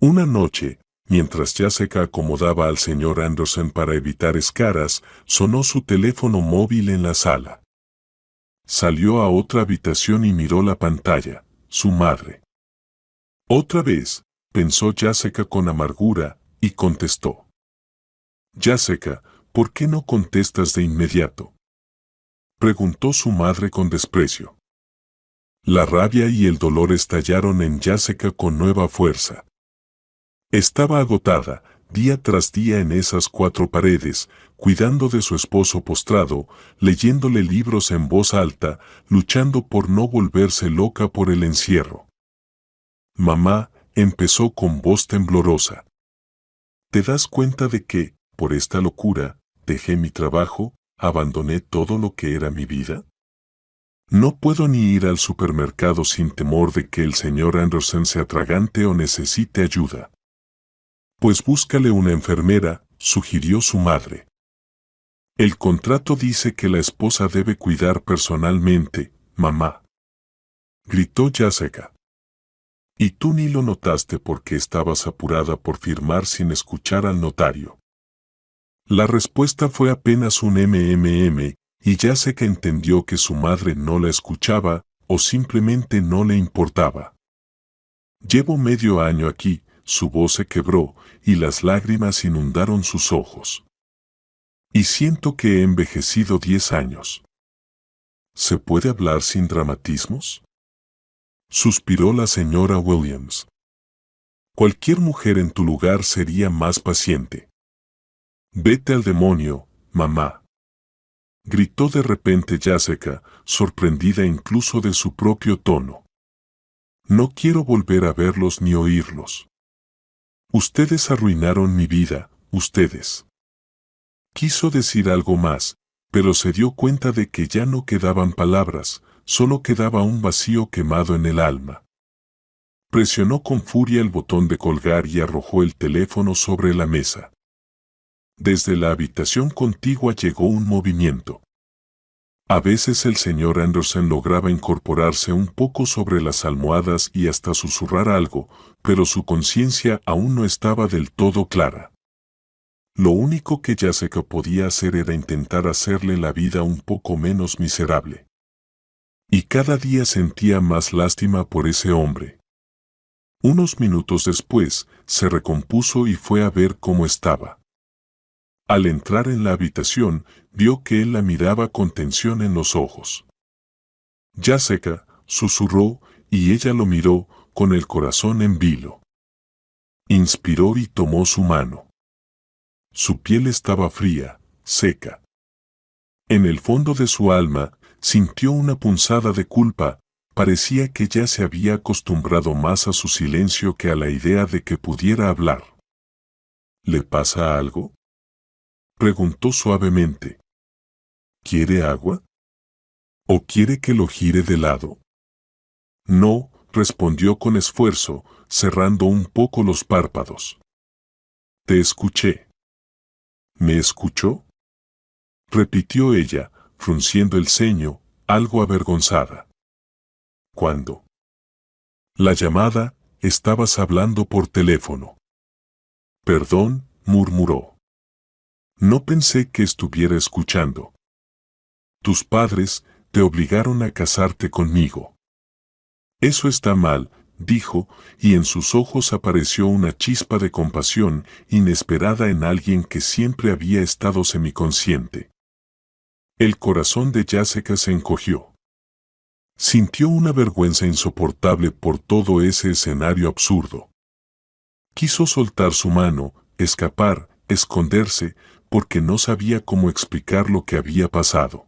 S1: Una noche, mientras Jessica acomodaba al señor Anderson para evitar escaras, sonó su teléfono móvil en la sala. Salió a otra habitación y miró la pantalla, su madre. Otra vez, pensó Jessica con amargura, y contestó. Jessica, ¿por qué no contestas de inmediato? Preguntó su madre con desprecio. La rabia y el dolor estallaron en Jessica con nueva fuerza. Estaba agotada, día tras día en esas cuatro paredes, cuidando de su esposo postrado, leyéndole libros en voz alta, luchando por no volverse loca por el encierro. Mamá, empezó con voz temblorosa. ¿Te das cuenta de que, por esta locura, dejé mi trabajo, abandoné todo lo que era mi vida? No puedo ni ir al supermercado sin temor de que el señor Anderson se atragante o necesite ayuda. Pues búscale una enfermera, sugirió su madre. El contrato dice que la esposa debe cuidar personalmente, mamá. Gritó Jessica. Y tú ni lo notaste porque estabas apurada por firmar sin escuchar al notario. La respuesta fue apenas un mmm, y Jessica entendió que su madre no la escuchaba, o simplemente no le importaba. Llevo medio año aquí, su voz se quebró, y las lágrimas inundaron sus ojos. Y siento que he envejecido 10 años. ¿Se puede hablar sin dramatismos? Suspiró la señora Williams. Cualquier mujer en tu lugar sería más paciente. Vete al demonio, mamá. Gritó de repente Jessica, sorprendida incluso de su propio tono. No quiero volver a verlos ni oírlos. Ustedes arruinaron mi vida, ustedes. Quiso decir algo más, pero se dio cuenta de que ya no quedaban palabras, solo quedaba un vacío quemado en el alma. Presionó con furia el botón de colgar y arrojó el teléfono sobre la mesa. Desde la habitación contigua llegó un movimiento. A veces el señor Anderson lograba incorporarse un poco sobre las almohadas y hasta susurrar algo, pero su conciencia aún no estaba del todo clara. Lo único que Jessica podía hacer era intentar hacerle la vida un poco menos miserable. Y cada día sentía más lástima por ese hombre. Unos minutos después, se recompuso y fue a ver cómo estaba. Al entrar en la habitación, vio que él la miraba con tensión en los ojos. Jessica, susurró, y ella lo miró, con el corazón en vilo. Inspiró y tomó su mano. Su piel estaba fría, seca. En el fondo de su alma, sintió una punzada de culpa. Parecía que ya se había acostumbrado más a su silencio que a la idea de que pudiera hablar. ¿Le pasa algo?, preguntó suavemente. ¿Quiere agua? ¿O quiere que lo gire de lado? No, respondió con esfuerzo, cerrando un poco los párpados. Te escuché. ¿Me escuchó?, repitió ella, frunciendo el ceño, algo avergonzada. ¿Cuándo? La llamada, estabas hablando por teléfono. Perdón, murmuró. No pensé que estuviera escuchando. Tus padres te obligaron a casarte conmigo. Eso está mal, dijo, y en sus ojos apareció una chispa de compasión inesperada en alguien que siempre había estado semiconsciente. El corazón de Jessica se encogió. Sintió una vergüenza insoportable por todo ese escenario absurdo. Quiso soltar su mano, escapar, esconderse, porque no sabía cómo explicar lo que había pasado.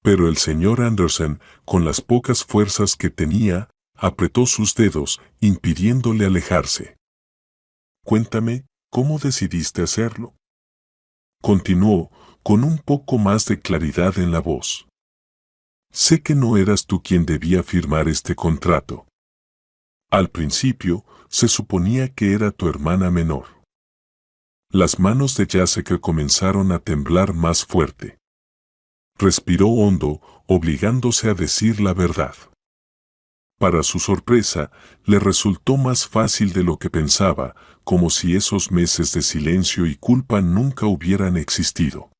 S1: Pero el señor Anderson, con las pocas fuerzas que tenía, apretó sus dedos, impidiéndole alejarse. Cuéntame, ¿cómo decidiste hacerlo?, continuó, con un poco más de claridad en la voz. Sé que no eras tú quien debía firmar este contrato. Al principio, se suponía que era tu hermana menor. Las manos de Jessica comenzaron a temblar más fuerte. Respiró hondo, obligándose a decir la verdad. Para su sorpresa, le resultó más fácil de lo que pensaba, como si esos meses de silencio y culpa nunca hubieran existido.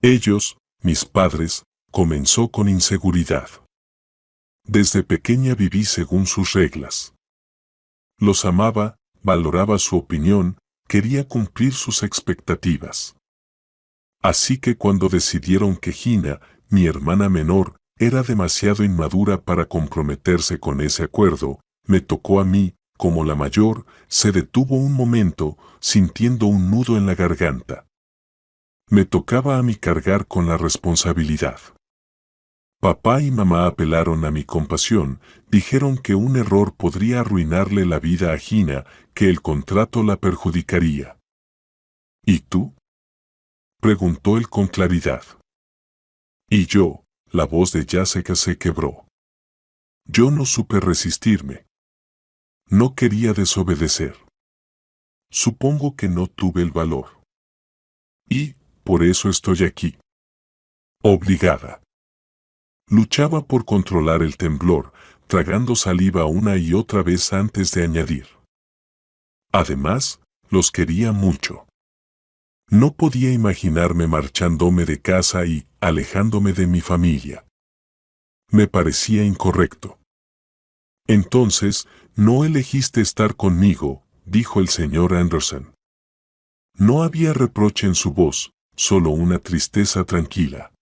S1: Ellos, mis padres, comenzó con inseguridad. Desde pequeña viví según sus reglas. Los amaba, valoraba su opinión, quería cumplir sus expectativas. Así que cuando decidieron que Gina, mi hermana menor, era demasiado inmadura para comprometerse con ese acuerdo, me tocó a mí, como la mayor. Se detuvo un momento, sintiendo un nudo en la garganta. Me tocaba a mí cargar con la responsabilidad. Papá y mamá apelaron a mi compasión, dijeron que un error podría arruinarle la vida a Gina, que el contrato la perjudicaría. ¿Y tú?, preguntó él con claridad. Y yo, la voz de Jessica se quebró. Yo no supe resistirme. No quería desobedecer. Supongo que no tuve el valor. Y, por eso estoy aquí. Obligada. Luchaba por controlar el temblor, tragando saliva una y otra vez antes de añadir. Además, los quería mucho. No podía imaginarme marchándome de casa y alejándome de mi familia. Me parecía incorrecto. Entonces, no elegiste estar conmigo, dijo el señor Anderson. No había reproche en su voz, solo una tristeza tranquila.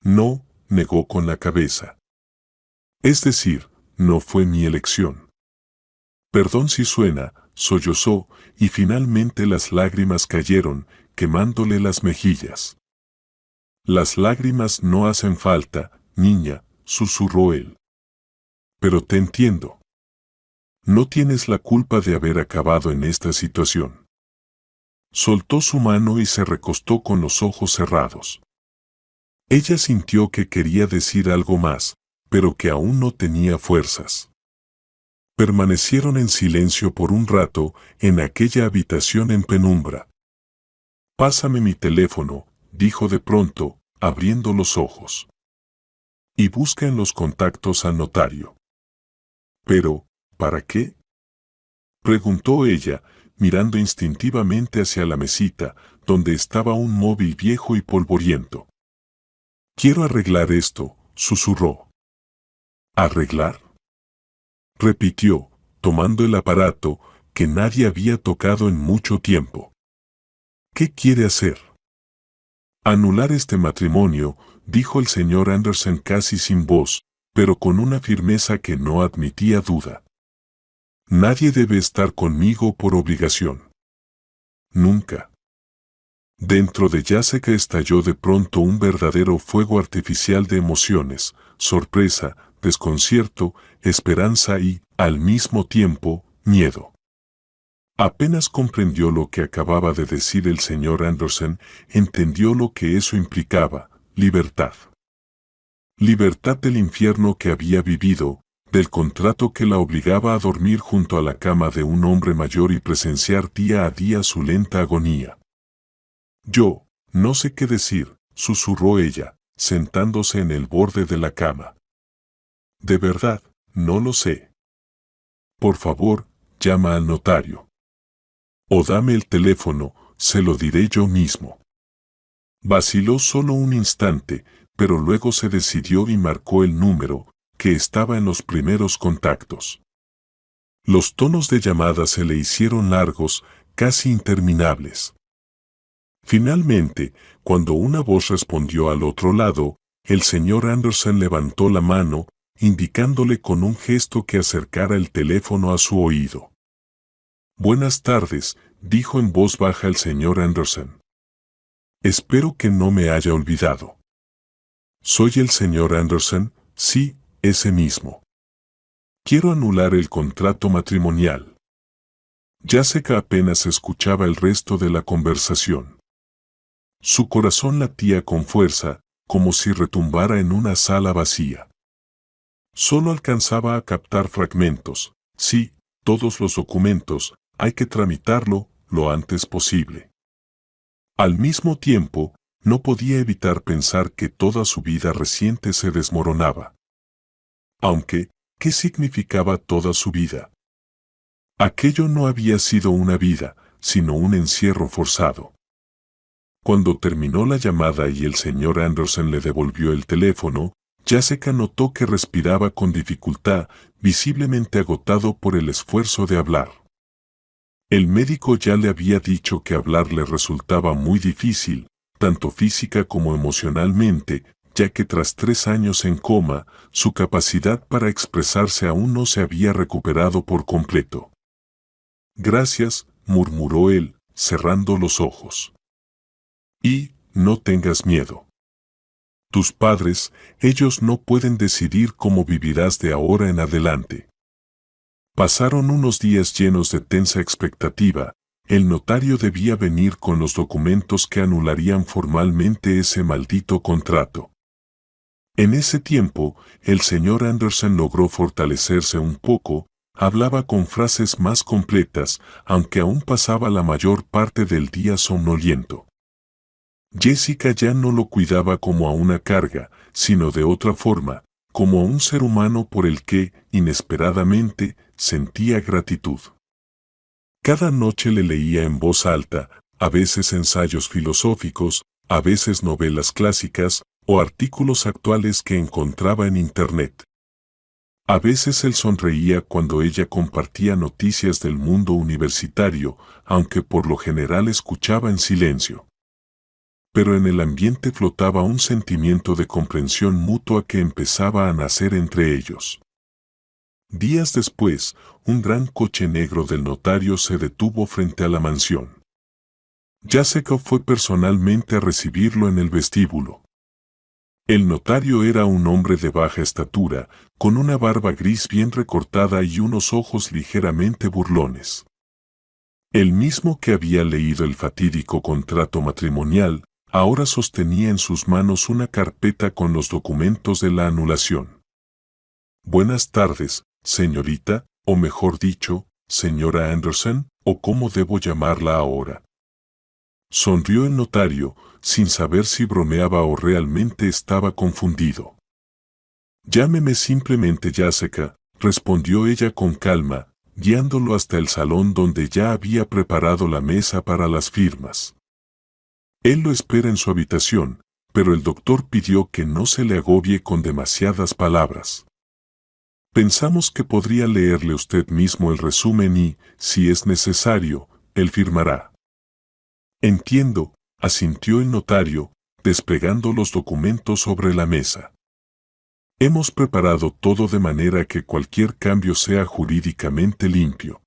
S1: No, negó con la cabeza. Es decir, no fue mi elección. Perdón si suena, sollozó, y finalmente las lágrimas cayeron, quemándole las mejillas. Las lágrimas no hacen falta, niña, susurró él. Pero te entiendo. No tienes la culpa de haber acabado en esta situación. Soltó su mano y se recostó con los ojos cerrados. Ella sintió que quería decir algo más, pero que aún no tenía fuerzas. Permanecieron en silencio por un rato en aquella habitación en penumbra. Pásame mi teléfono, dijo de pronto, abriendo los ojos. Y busca en los contactos al notario. Pero, ¿para qué?, preguntó ella, mirando instintivamente hacia la mesita, donde estaba un móvil viejo y polvoriento. Quiero arreglar esto, susurró. ¿Arreglar?, repitió, tomando el aparato que nadie había tocado en mucho tiempo. ¿Qué quiere hacer? Anular este matrimonio, dijo el señor Anderson casi sin voz, pero con una firmeza que no admitía duda. Nadie debe estar conmigo por obligación. Nunca. Dentro de Jessica estalló de pronto un verdadero fuego artificial de emociones, sorpresa, desconcierto, esperanza y, al mismo tiempo, miedo. Apenas comprendió lo que acababa de decir el señor Anderson, entendió lo que eso implicaba: libertad. Libertad del infierno que había vivido, del contrato que la obligaba a dormir junto a la cama de un hombre mayor y presenciar día a día su lenta agonía. Yo, no sé qué decir, susurró ella, sentándose en el borde de la cama. De verdad, no lo sé. Por favor, llama al notario. O dame el teléfono, se lo diré yo mismo. Vaciló solo un instante, pero luego se decidió y marcó el número, que estaba en los primeros contactos. Los tonos de llamada se le hicieron largos, casi interminables. Finalmente, cuando una voz respondió al otro lado, el señor Anderson levantó la mano, indicándole con un gesto que acercara el teléfono a su oído. Buenas tardes, dijo en voz baja el señor Anderson. Espero que no me haya olvidado. Soy el señor Anderson, sí, ese mismo. Quiero anular el contrato matrimonial. Jessica apenas escuchaba el resto de la conversación. Su corazón latía con fuerza, como si retumbara en una sala vacía. Solo alcanzaba a captar fragmentos. Sí, todos los documentos, hay que tramitarlo lo antes posible. Al mismo tiempo, no podía evitar pensar que toda su vida reciente se desmoronaba. Aunque, ¿qué significaba toda su vida? Aquello no había sido una vida, sino un encierro forzado. Cuando terminó la llamada y el señor Anderson le devolvió el teléfono, Jessica notó que respiraba con dificultad, visiblemente agotado por el esfuerzo de hablar. El médico ya le había dicho que hablar le resultaba muy difícil, tanto física como emocionalmente, ya que tras 3 años en coma, su capacidad para expresarse aún no se había recuperado por completo. Gracias, murmuró él, cerrando los ojos. Y, no tengas miedo. Tus padres, ellos no pueden decidir cómo vivirás de ahora en adelante. Pasaron unos días llenos de tensa expectativa. El notario debía venir con los documentos que anularían formalmente ese maldito contrato. En ese tiempo, el señor Anderson logró fortalecerse un poco, hablaba con frases más completas, aunque aún pasaba la mayor parte del día somnoliento. Jessica ya no lo cuidaba como a una carga, sino de otra forma, como a un ser humano por el que, inesperadamente, sentía gratitud. Cada noche le leía en voz alta, a veces ensayos filosóficos, a veces novelas clásicas, o artículos actuales que encontraba en Internet. A veces él sonreía cuando ella compartía noticias del mundo universitario, aunque por lo general escuchaba en silencio. Pero en el ambiente flotaba un sentimiento de comprensión mutua que empezaba a nacer entre ellos. Días después, un gran coche negro del notario se detuvo frente a la mansión. Jessica fue personalmente a recibirlo en el vestíbulo. El notario era un hombre de baja estatura, con una barba gris bien recortada y unos ojos ligeramente burlones. El mismo que había leído el fatídico contrato matrimonial, ahora sostenía en sus manos una carpeta con los documentos de la anulación. Buenas tardes, señorita, o mejor dicho, señora Anderson, o cómo debo llamarla ahora. Sonrió el notario, sin saber si bromeaba o realmente estaba confundido. Llámeme simplemente Jessica, respondió ella con calma, guiándolo hasta el salón donde ya había preparado la mesa para las firmas. Él lo espera en su habitación, pero el doctor pidió que no se le agobie con demasiadas palabras. Pensamos que podría leerle usted mismo el resumen y, si es necesario, él firmará. Entiendo, asintió el notario, desplegando los documentos sobre la mesa. Hemos preparado todo de manera que cualquier cambio sea jurídicamente limpio.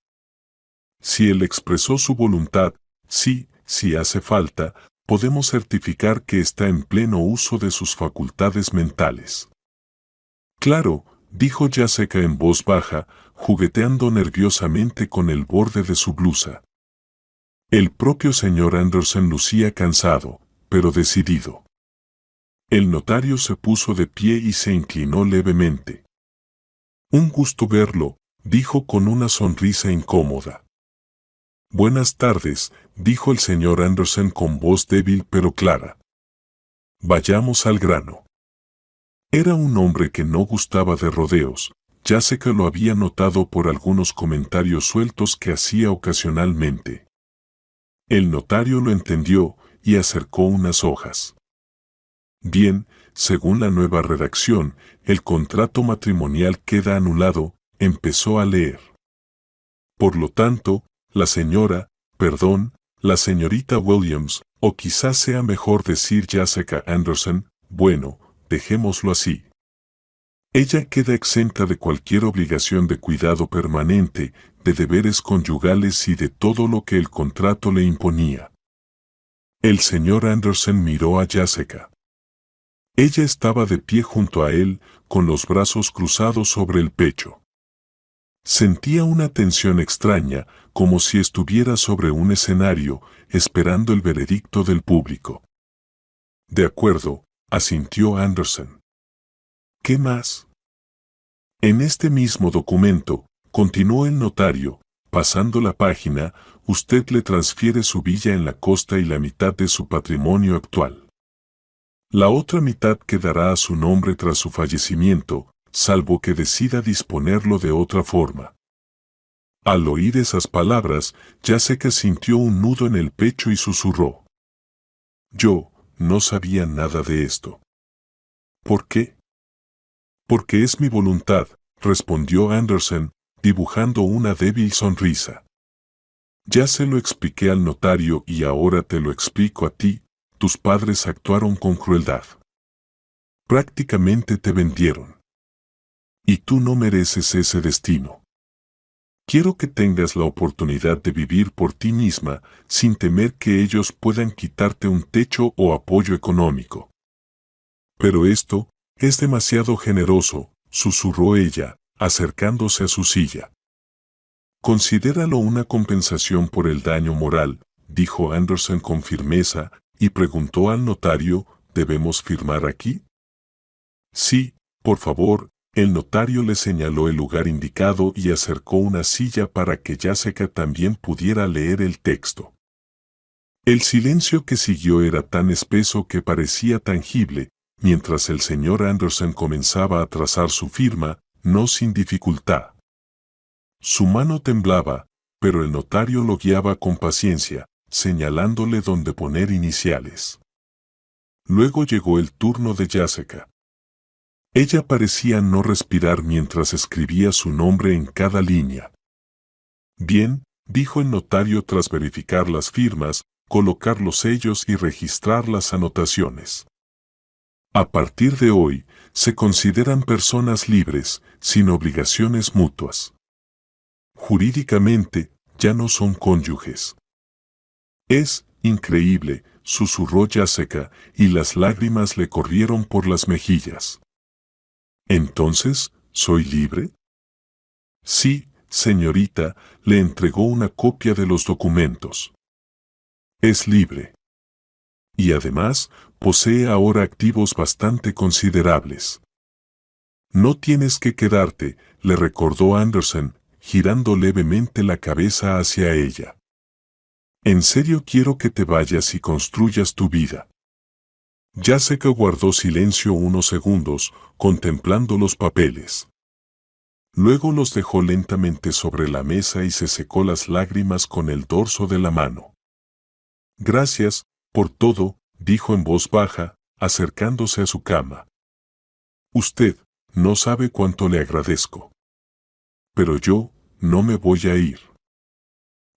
S1: Si él expresó su voluntad, sí, si hace falta, podemos certificar que está en pleno uso de sus facultades mentales. Claro, dijo Jessica en voz baja, jugueteando nerviosamente con el borde de su blusa. El propio señor Anderson lucía cansado, pero decidido. El notario se puso de pie y se inclinó levemente. Un gusto verlo, dijo con una sonrisa incómoda. Buenas tardes, dijo el señor Anderson con voz débil pero clara. Vayamos al grano. Era un hombre que no gustaba de rodeos, Jessica lo había notado por algunos comentarios sueltos que hacía ocasionalmente. El notario lo entendió y acercó unas hojas. Bien, según la nueva redacción, el contrato matrimonial queda anulado, empezó a leer. Por lo tanto, la señorita Williams, o quizás sea mejor decir Jessica Anderson, bueno, dejémoslo así. Ella queda exenta de cualquier obligación de cuidado permanente, de deberes conyugales y de todo lo que el contrato le imponía. El señor Anderson miró a Jessica. Ella estaba de pie junto a él, con los brazos cruzados sobre el pecho. Sentía una tensión extraña, como si estuviera sobre un escenario, esperando el veredicto del público. De acuerdo, asintió Anderson. ¿Qué más? En este mismo documento, continuó el notario, pasando la página, usted le transfiere su villa en la costa y la mitad de su patrimonio actual. La otra mitad quedará a su nombre tras su fallecimiento, salvo que decida disponerlo de otra forma. Al oír esas palabras, Jessica sintió un nudo en el pecho y susurró. Yo no sabía nada de esto. ¿Por qué? Porque es mi voluntad, respondió Anderson, dibujando una débil sonrisa. Ya se lo expliqué al notario y ahora te lo explico a ti, tus padres actuaron con crueldad. Prácticamente te vendieron. Y tú no mereces ese destino. Quiero que tengas la oportunidad de vivir por ti misma, sin temer que ellos puedan quitarte un techo o apoyo económico. Pero esto es demasiado generoso, susurró ella, acercándose a su silla. Considéralo una compensación por el daño moral, dijo Anderson con firmeza, y preguntó al notario, ¿debemos firmar aquí? Sí, por favor. El notario le señaló el lugar indicado y acercó una silla para que Jessica también pudiera leer el texto. El silencio que siguió era tan espeso que parecía tangible, mientras el señor Anderson comenzaba a trazar su firma, no sin dificultad. Su mano temblaba, pero el notario lo guiaba con paciencia, señalándole dónde poner iniciales. Luego llegó el turno de Jessica. Ella parecía no respirar mientras escribía su nombre en cada línea. Bien, dijo el notario tras verificar las firmas, colocar los sellos y registrar las anotaciones. A partir de hoy, se consideran personas libres, sin obligaciones mutuas. Jurídicamente, ya no son cónyuges. Es increíble, susurró Jessica, y las lágrimas le corrieron por las mejillas. ¿Entonces, soy libre? Sí, señorita, le entregó una copia de los documentos. Es libre. Y además, posee ahora activos bastante considerables. No tienes que quedarte, le recordó Anderson, girando levemente la cabeza hacia ella. En serio quiero que te vayas y construyas tu vida. Jessica guardó silencio unos segundos, contemplando los papeles. Luego los dejó lentamente sobre la mesa y se secó las lágrimas con el dorso de la mano. Gracias, por todo, dijo en voz baja, acercándose a su cama. Usted no sabe cuánto le agradezco. pero yo no me voy a ir.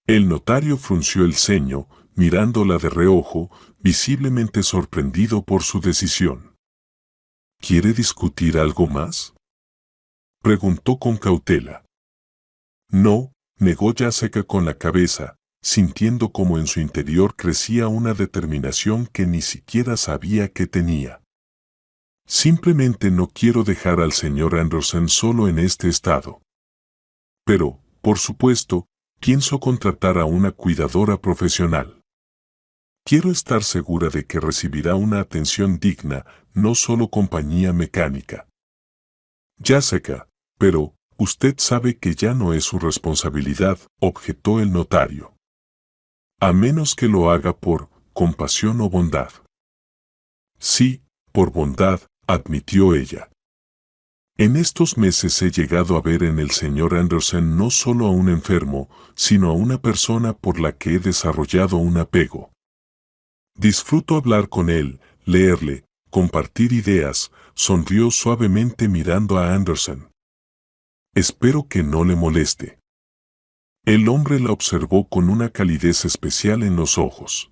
S1: El notario frunció el ceño, mirándola de reojo, visiblemente sorprendido por su decisión. ¿Quiere discutir algo más?, preguntó con cautela. No, negó Jessica con la cabeza, sintiendo como en su interior crecía una determinación que ni siquiera sabía que tenía. Simplemente no quiero dejar al señor Anderson solo en este estado. Pero, por supuesto, pienso contratar a una cuidadora profesional. Quiero estar segura de que recibirá una atención digna, no solo compañía mecánica. Jessica, pero, usted sabe que ya no es su responsabilidad, objetó el notario. A menos que lo haga por compasión o bondad. Sí, por bondad, admitió ella. En estos meses he llegado a ver en el señor Anderson no solo a un enfermo, sino a una persona por la que he desarrollado un apego. Disfruto hablar con él, leerle, compartir ideas, sonrió suavemente mirando a Anderson. Espero que no le moleste. El hombre la observó con una calidez especial en los ojos.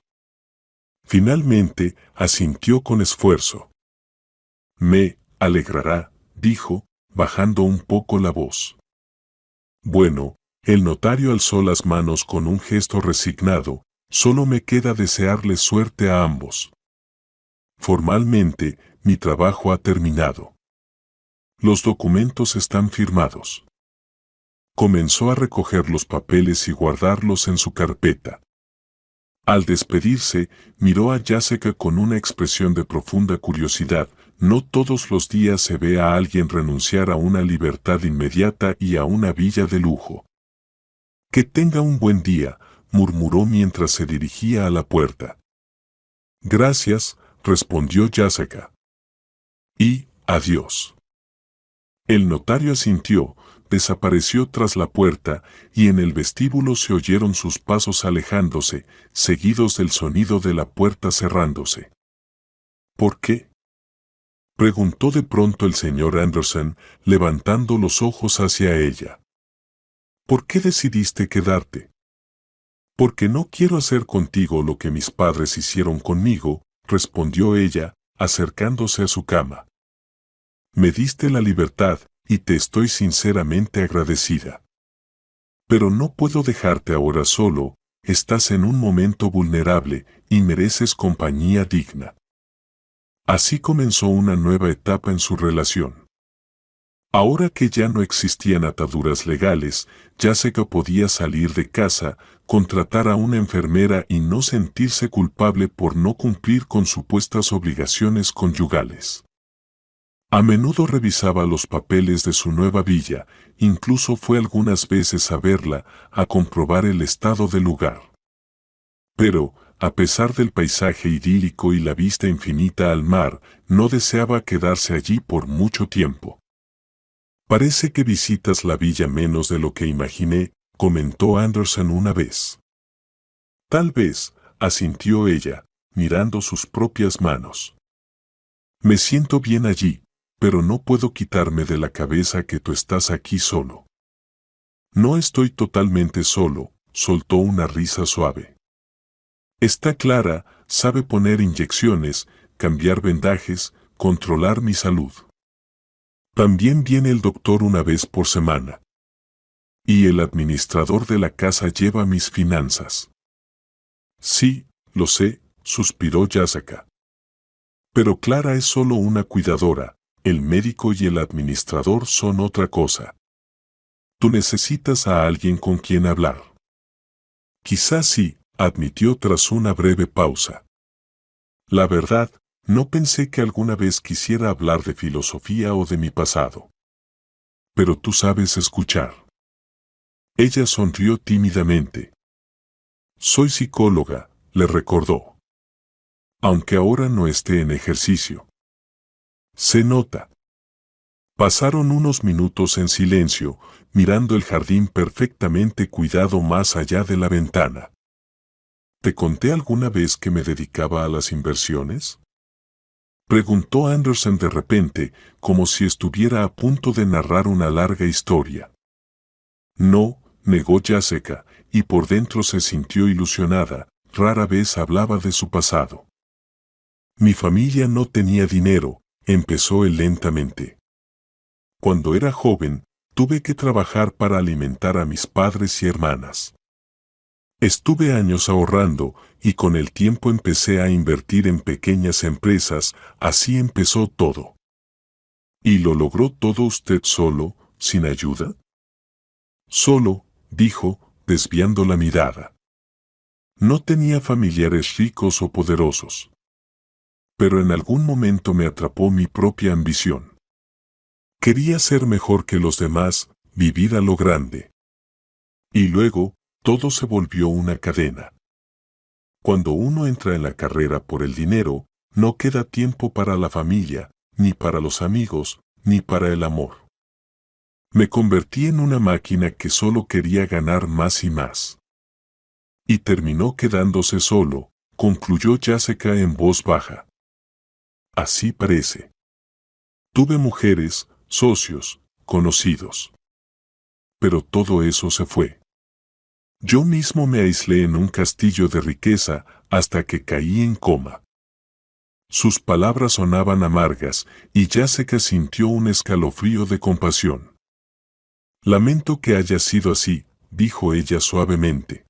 S1: Finalmente, asintió con esfuerzo. Me alegrará, dijo, bajando un poco la voz. Bueno, el notario alzó las manos con un gesto resignado, solo me queda desearles suerte a ambos. Formalmente, mi trabajo ha terminado. Los documentos están firmados. Comenzó a recoger los papeles y guardarlos en su carpeta. Al despedirse, miró a Jessica con una expresión de profunda curiosidad. No todos los días se ve a alguien renunciar a una libertad inmediata y a una villa de lujo. Que tenga un buen día, murmuró mientras se dirigía a la puerta. Gracias, respondió Jessica. Y, adiós. El notario asintió, desapareció tras la puerta y en el vestíbulo se oyeron sus pasos alejándose, seguidos del sonido de la puerta cerrándose. ¿Por qué?, preguntó de pronto el señor Anderson, levantando los ojos hacia ella. ¿Por qué decidiste quedarte? Porque no quiero hacer contigo lo que mis padres hicieron conmigo, respondió ella, acercándose a su cama. Me diste la libertad, y te estoy sinceramente agradecida. Pero no puedo dejarte ahora solo, estás en un momento vulnerable, y mereces compañía digna. Así comenzó una nueva etapa en su relación. Ahora que ya no existían ataduras legales, Jessica podía salir de casa, contratar a una enfermera y no sentirse culpable por no cumplir con supuestas obligaciones conyugales. A menudo revisaba los papeles de su nueva villa, incluso fue algunas veces a verla, a comprobar el estado del lugar. Pero, a pesar del paisaje idílico y la vista infinita al mar, no deseaba quedarse allí por mucho tiempo. Parece que visitas la villa menos de lo que imaginé, comentó Anderson una vez. Tal vez, asintió ella, mirando sus propias manos. Me siento bien allí, pero no puedo quitarme de la cabeza que tú estás aquí solo. No estoy totalmente solo, soltó una risa suave. Está Clara, sabe poner inyecciones, cambiar vendajes, controlar mi salud. También viene el doctor una vez por semana. Y el administrador de la casa lleva mis finanzas. Sí, lo sé, suspiró Jessica. Pero Clara es solo una cuidadora, el médico y el administrador son otra cosa. Tú necesitas a alguien con quien hablar. Quizás sí, admitió tras una breve pausa. La verdad, no pensé que alguna vez quisiera hablar de filosofía o de mi pasado. Pero tú sabes escuchar. Ella sonrió tímidamente. Soy psicóloga, le recordó. Aunque ahora no esté en ejercicio. Se nota. Pasaron unos minutos en silencio, mirando el jardín perfectamente cuidado más allá de la ventana. ¿Te conté alguna vez que me dedicaba a las inversiones?, preguntó Anderson de repente, como si estuviera a punto de narrar una larga historia. No, negó Jessica, y por dentro se sintió ilusionada, rara vez hablaba de su pasado. Mi familia no tenía dinero, empezó él lentamente. Cuando era joven, tuve que trabajar para alimentar a mis padres y hermanas. Estuve años ahorrando, y con el tiempo empecé a invertir en pequeñas empresas, así empezó todo. ¿Y lo logró todo usted solo, sin ayuda? Solo, dijo, desviando la mirada. No tenía familiares ricos o poderosos. Pero en algún momento me atrapó mi propia ambición. Quería ser mejor que los demás, vivir a lo grande. Y luego, todo se volvió una cadena. Cuando uno entra en la carrera por el dinero, no queda tiempo para la familia, ni para los amigos, ni para el amor. Me convertí en una máquina que solo quería ganar más y más. Y terminó quedándose solo, concluyó Jessica en voz baja. Así parece. Tuve mujeres, socios, conocidos. Pero todo eso se fue. Yo mismo me aislé en un castillo de riqueza hasta que caí en coma. Sus palabras sonaban amargas y Jessica sintió un escalofrío de compasión. Lamento que haya sido así, dijo ella suavemente.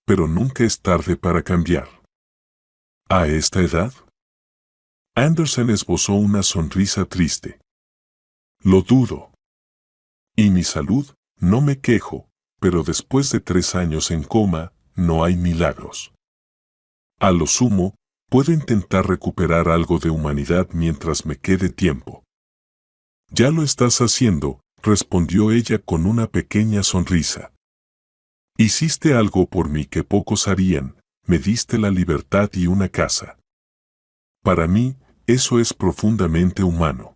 S1: Pero nunca es tarde para cambiar. ¿A esta edad? Anderson esbozó una sonrisa triste. Lo dudo. Y mi salud, no me quejo, pero después de 3 años en coma, no hay milagros. A lo sumo, puedo intentar recuperar algo de humanidad mientras me quede tiempo. Ya lo estás haciendo, respondió ella con una pequeña sonrisa. Hiciste algo por mí que pocos harían, me diste la libertad y una casa. Para mí, eso es profundamente humano.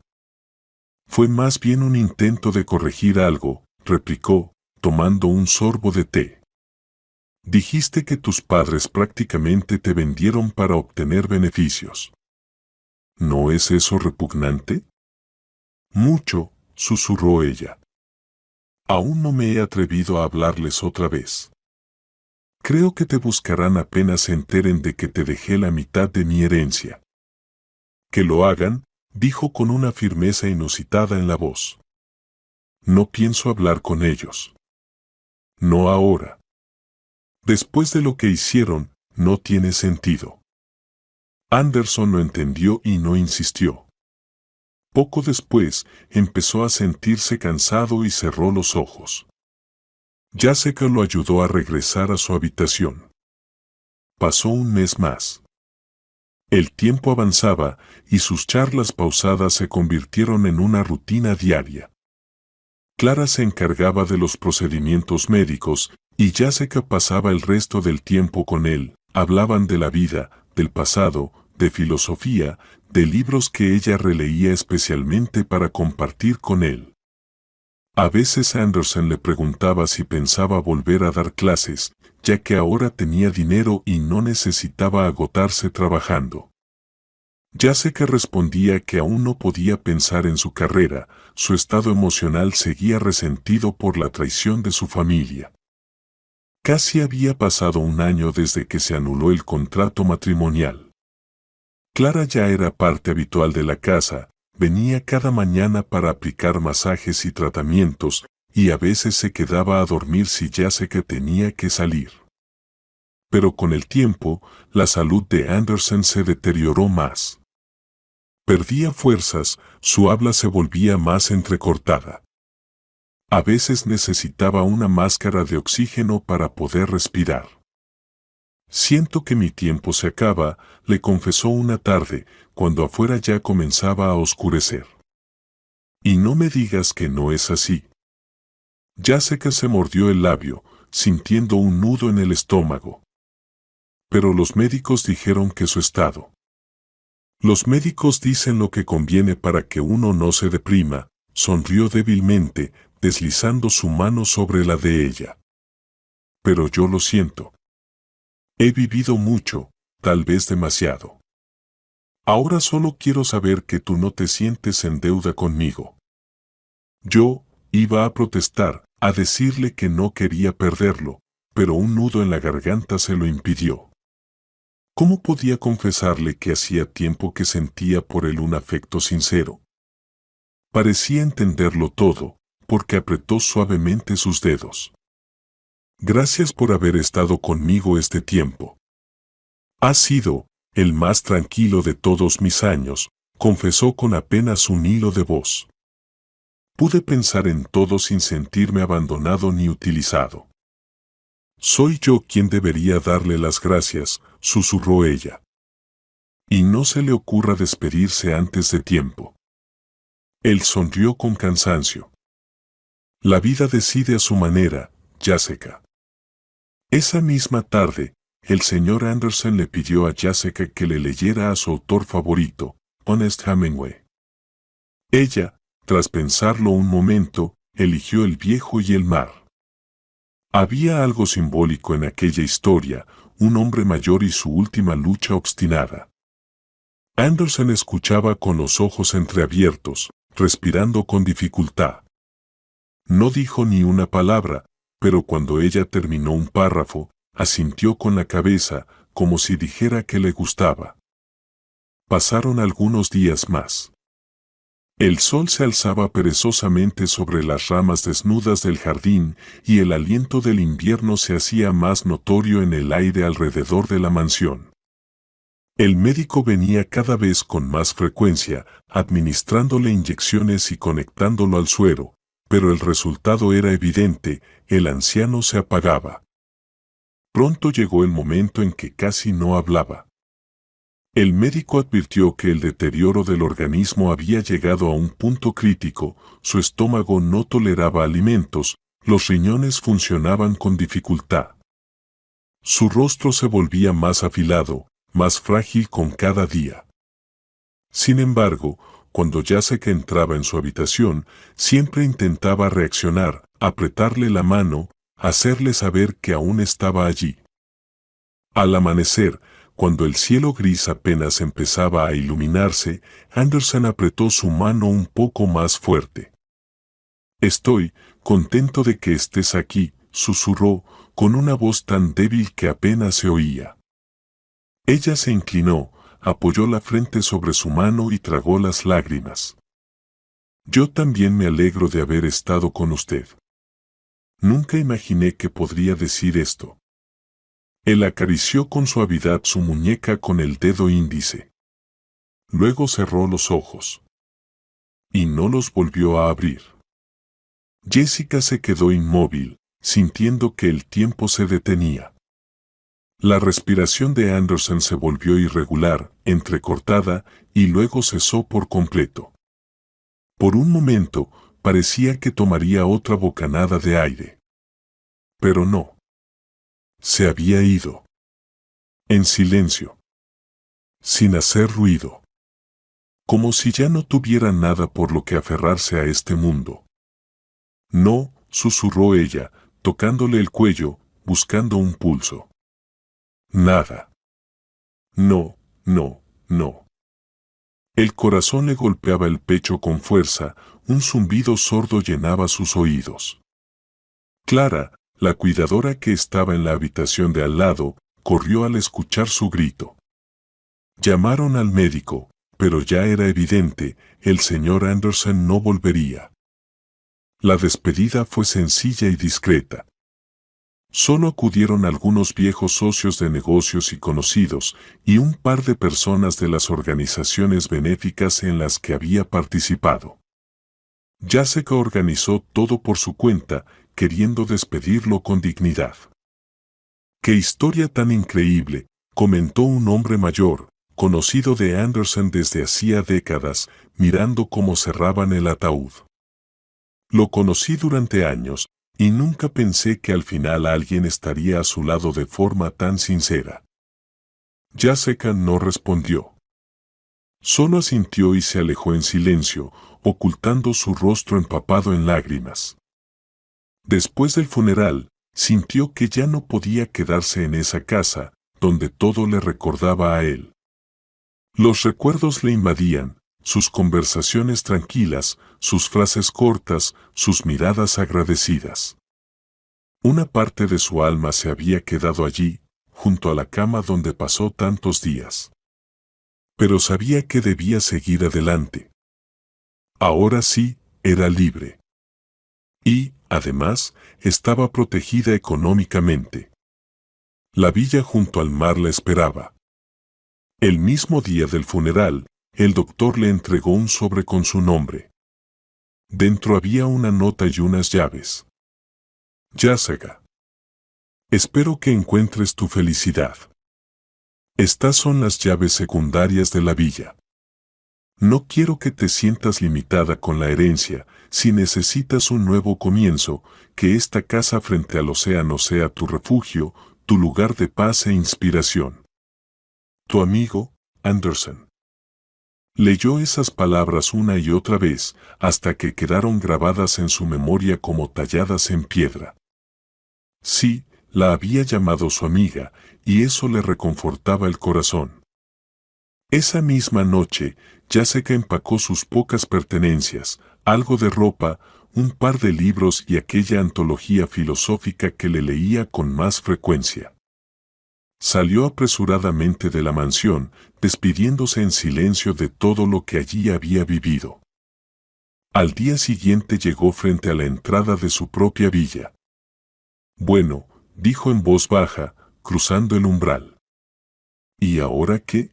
S1: Fue más bien un intento de corregir algo, replicó, tomando un sorbo de té. Dijiste que tus padres prácticamente te vendieron para obtener beneficios. ¿No es eso repugnante? Mucho, susurró ella. Aún no me he atrevido a hablarles otra vez. Creo que te buscarán apenas se enteren de que te dejé la mitad de mi herencia. Que lo hagan, dijo con una firmeza inusitada en la voz. No pienso hablar con ellos. No ahora. Después de lo que hicieron, no tiene sentido. Anderson lo entendió y no insistió. Poco después, empezó a sentirse cansado y cerró los ojos. Jessica lo ayudó a regresar a su habitación. Pasó un mes más. El tiempo avanzaba y sus charlas pausadas se convirtieron en una rutina diaria. Clara se encargaba de los procedimientos médicos y Jessica pasaba el resto del tiempo con él. Hablaban de la vida, del pasado, de filosofía, de libros que ella releía especialmente para compartir con él. A veces Anderson le preguntaba si pensaba volver a dar clases, ya que ahora tenía dinero y no necesitaba agotarse trabajando. Jessica respondía que aún no podía pensar en su carrera, su estado emocional seguía resentido por la traición de su familia. Casi había pasado un año desde que se anuló el contrato matrimonial. Clara ya era parte habitual de la casa, venía cada mañana para aplicar masajes y tratamientos, y a veces se quedaba a dormir si Jessica tenía que salir. Pero con el tiempo, la salud de Anderson se deterioró más. Perdía fuerzas, su habla se volvía más entrecortada. A veces necesitaba una máscara de oxígeno para poder respirar. Siento que mi tiempo se acaba, le confesó una tarde, cuando afuera ya comenzaba a oscurecer. Y no me digas que no es así. Jessica se mordió el labio, sintiendo un nudo en el estómago. Pero los médicos dijeron que su estado. Los médicos dicen lo que conviene para que uno no se deprima, sonrió débilmente, deslizando su mano sobre la de ella. Pero yo lo siento. He vivido mucho, tal vez demasiado. Ahora solo quiero saber que tú no te sientes en deuda conmigo. Yo iba a protestar, a decirle que no quería perderlo, pero un nudo en la garganta se lo impidió. ¿Cómo podía confesarle que hacía tiempo que sentía por él un afecto sincero? Parecía entenderlo todo, porque apretó suavemente sus dedos. Gracias por haber estado conmigo este tiempo. Has sido el más tranquilo de todos mis años, confesó con apenas un hilo de voz. Pude pensar en todo sin sentirme abandonado ni utilizado. Soy yo quien debería darle las gracias, susurró ella. Y no se le ocurra despedirse antes de tiempo. Él sonrió con cansancio. La vida decide a su manera, Jessica. Esa misma tarde, el señor Anderson le pidió a Jessica que le leyera a su autor favorito, Ernest Hemingway. Ella, tras pensarlo un momento, eligió El viejo y el mar. Había algo simbólico en aquella historia, un hombre mayor y su última lucha obstinada. Anderson escuchaba con los ojos entreabiertos, respirando con dificultad. No dijo ni una palabra, pero cuando ella terminó un párrafo, asintió con la cabeza, como si dijera que le gustaba. Pasaron algunos días más. El sol se alzaba perezosamente sobre las ramas desnudas del jardín y el aliento del invierno se hacía más notorio en el aire alrededor de la mansión. El médico venía cada vez con más frecuencia, administrándole inyecciones y conectándolo al suero, pero el resultado era evidente, el anciano se apagaba. Pronto llegó el momento en que casi no hablaba. El médico advirtió que el deterioro del organismo había llegado a un punto crítico, su estómago no toleraba alimentos, los riñones funcionaban con dificultad. Su rostro se volvía más afilado, más frágil con cada día. Sin embargo, cuando Jessica entraba en su habitación, siempre intentaba reaccionar, apretarle la mano, hacerle saber que aún estaba allí. Al amanecer, cuando el cielo gris apenas empezaba a iluminarse, Anderson apretó su mano un poco más fuerte. «Estoy contento de que estés aquí», susurró, con una voz tan débil que apenas se oía. Ella se inclinó, apoyó la frente sobre su mano y tragó las lágrimas. «Yo también me alegro de haber estado con usted. Nunca imaginé que podría decir esto». Él acarició con suavidad su muñeca con el dedo índice. Luego cerró los ojos. Y no los volvió a abrir. Jessica se quedó inmóvil, sintiendo que el tiempo se detenía. La respiración de Anderson se volvió irregular, entrecortada, y luego cesó por completo. Por un momento, parecía que tomaría otra bocanada de aire. Pero no. Se había ido. En silencio. Sin hacer ruido. Como si ya no tuviera nada por lo que aferrarse a este mundo. «No», susurró ella, tocándole el cuello, buscando un pulso. «Nada. No, no, no». El corazón le golpeaba el pecho con fuerza, un zumbido sordo llenaba sus oídos. Clara, la cuidadora que estaba en la habitación de al lado, corrió al escuchar su grito. Llamaron al médico, pero ya era evidente, el señor Anderson no volvería. La despedida fue sencilla y discreta. Solo acudieron algunos viejos socios de negocios y conocidos, y un par de personas de las organizaciones benéficas en las que había participado. Jessica organizó todo por su cuenta, queriendo despedirlo con dignidad. «¡Qué historia tan increíble!», comentó un hombre mayor, conocido de Anderson desde hacía décadas, mirando cómo cerraban el ataúd. «Lo conocí durante años, y nunca pensé que al final alguien estaría a su lado de forma tan sincera». Jessica no respondió. Solo asintió y se alejó en silencio, ocultando su rostro empapado en lágrimas. Después del funeral, sintió que ya no podía quedarse en esa casa, donde todo le recordaba a él. Los recuerdos le invadían, sus conversaciones tranquilas, sus frases cortas, sus miradas agradecidas. Una parte de su alma se había quedado allí, junto a la cama donde pasó tantos días. Pero sabía que debía seguir adelante. Ahora sí, era libre. Y, además, estaba protegida económicamente. La villa junto al mar la esperaba. El mismo día del funeral, el doctor le entregó un sobre con su nombre. Dentro había una nota y unas llaves. Jessica. Espero que encuentres tu felicidad. Estas son las llaves secundarias de la villa. No quiero que te sientas limitada con la herencia. Si necesitas un nuevo comienzo, que esta casa frente al océano sea tu refugio, tu lugar de paz e inspiración. Tu amigo, Anderson. Leyó esas palabras una y otra vez, hasta que quedaron grabadas en su memoria como talladas en piedra. Sí, la había llamado su amiga, y eso le reconfortaba el corazón. Esa misma noche, Jessica empacó sus pocas pertenencias, algo de ropa, un par de libros y aquella antología filosófica que le leía con más frecuencia. Salió apresuradamente de la mansión, despidiéndose en silencio de todo lo que allí había vivido. Al día siguiente llegó frente a la entrada de su propia villa. Bueno, dijo en voz baja, cruzando el umbral. ¿Y ahora qué?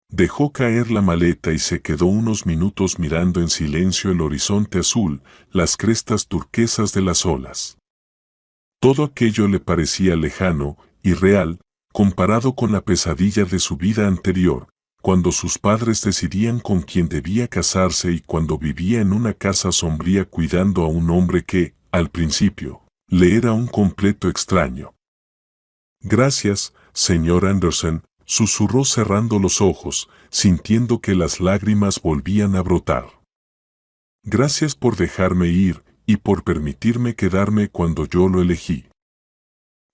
S1: Dejó caer la maleta y se quedó unos minutos mirando en silencio el horizonte azul, las crestas turquesas de las olas. Todo aquello le parecía lejano, irreal, comparado con la pesadilla de su vida anterior, cuando sus padres decidían con quién debía casarse y cuando vivía en una casa sombría cuidando a un hombre que, al principio, le era un completo extraño. Gracias, señor Anderson, susurró cerrando los ojos, sintiendo que las lágrimas volvían a brotar. Gracias por dejarme ir y por permitirme quedarme cuando yo lo elegí.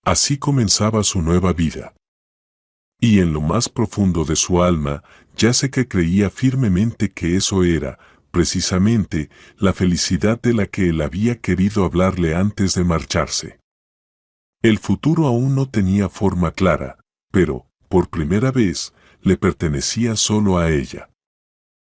S1: Así comenzaba su nueva vida. Y en lo más profundo de su alma, Jessica creía firmemente que eso era, precisamente, la felicidad de la que él había querido hablarle antes de marcharse. El futuro aún no tenía forma clara, pero, por primera vez, le pertenecía solo a ella.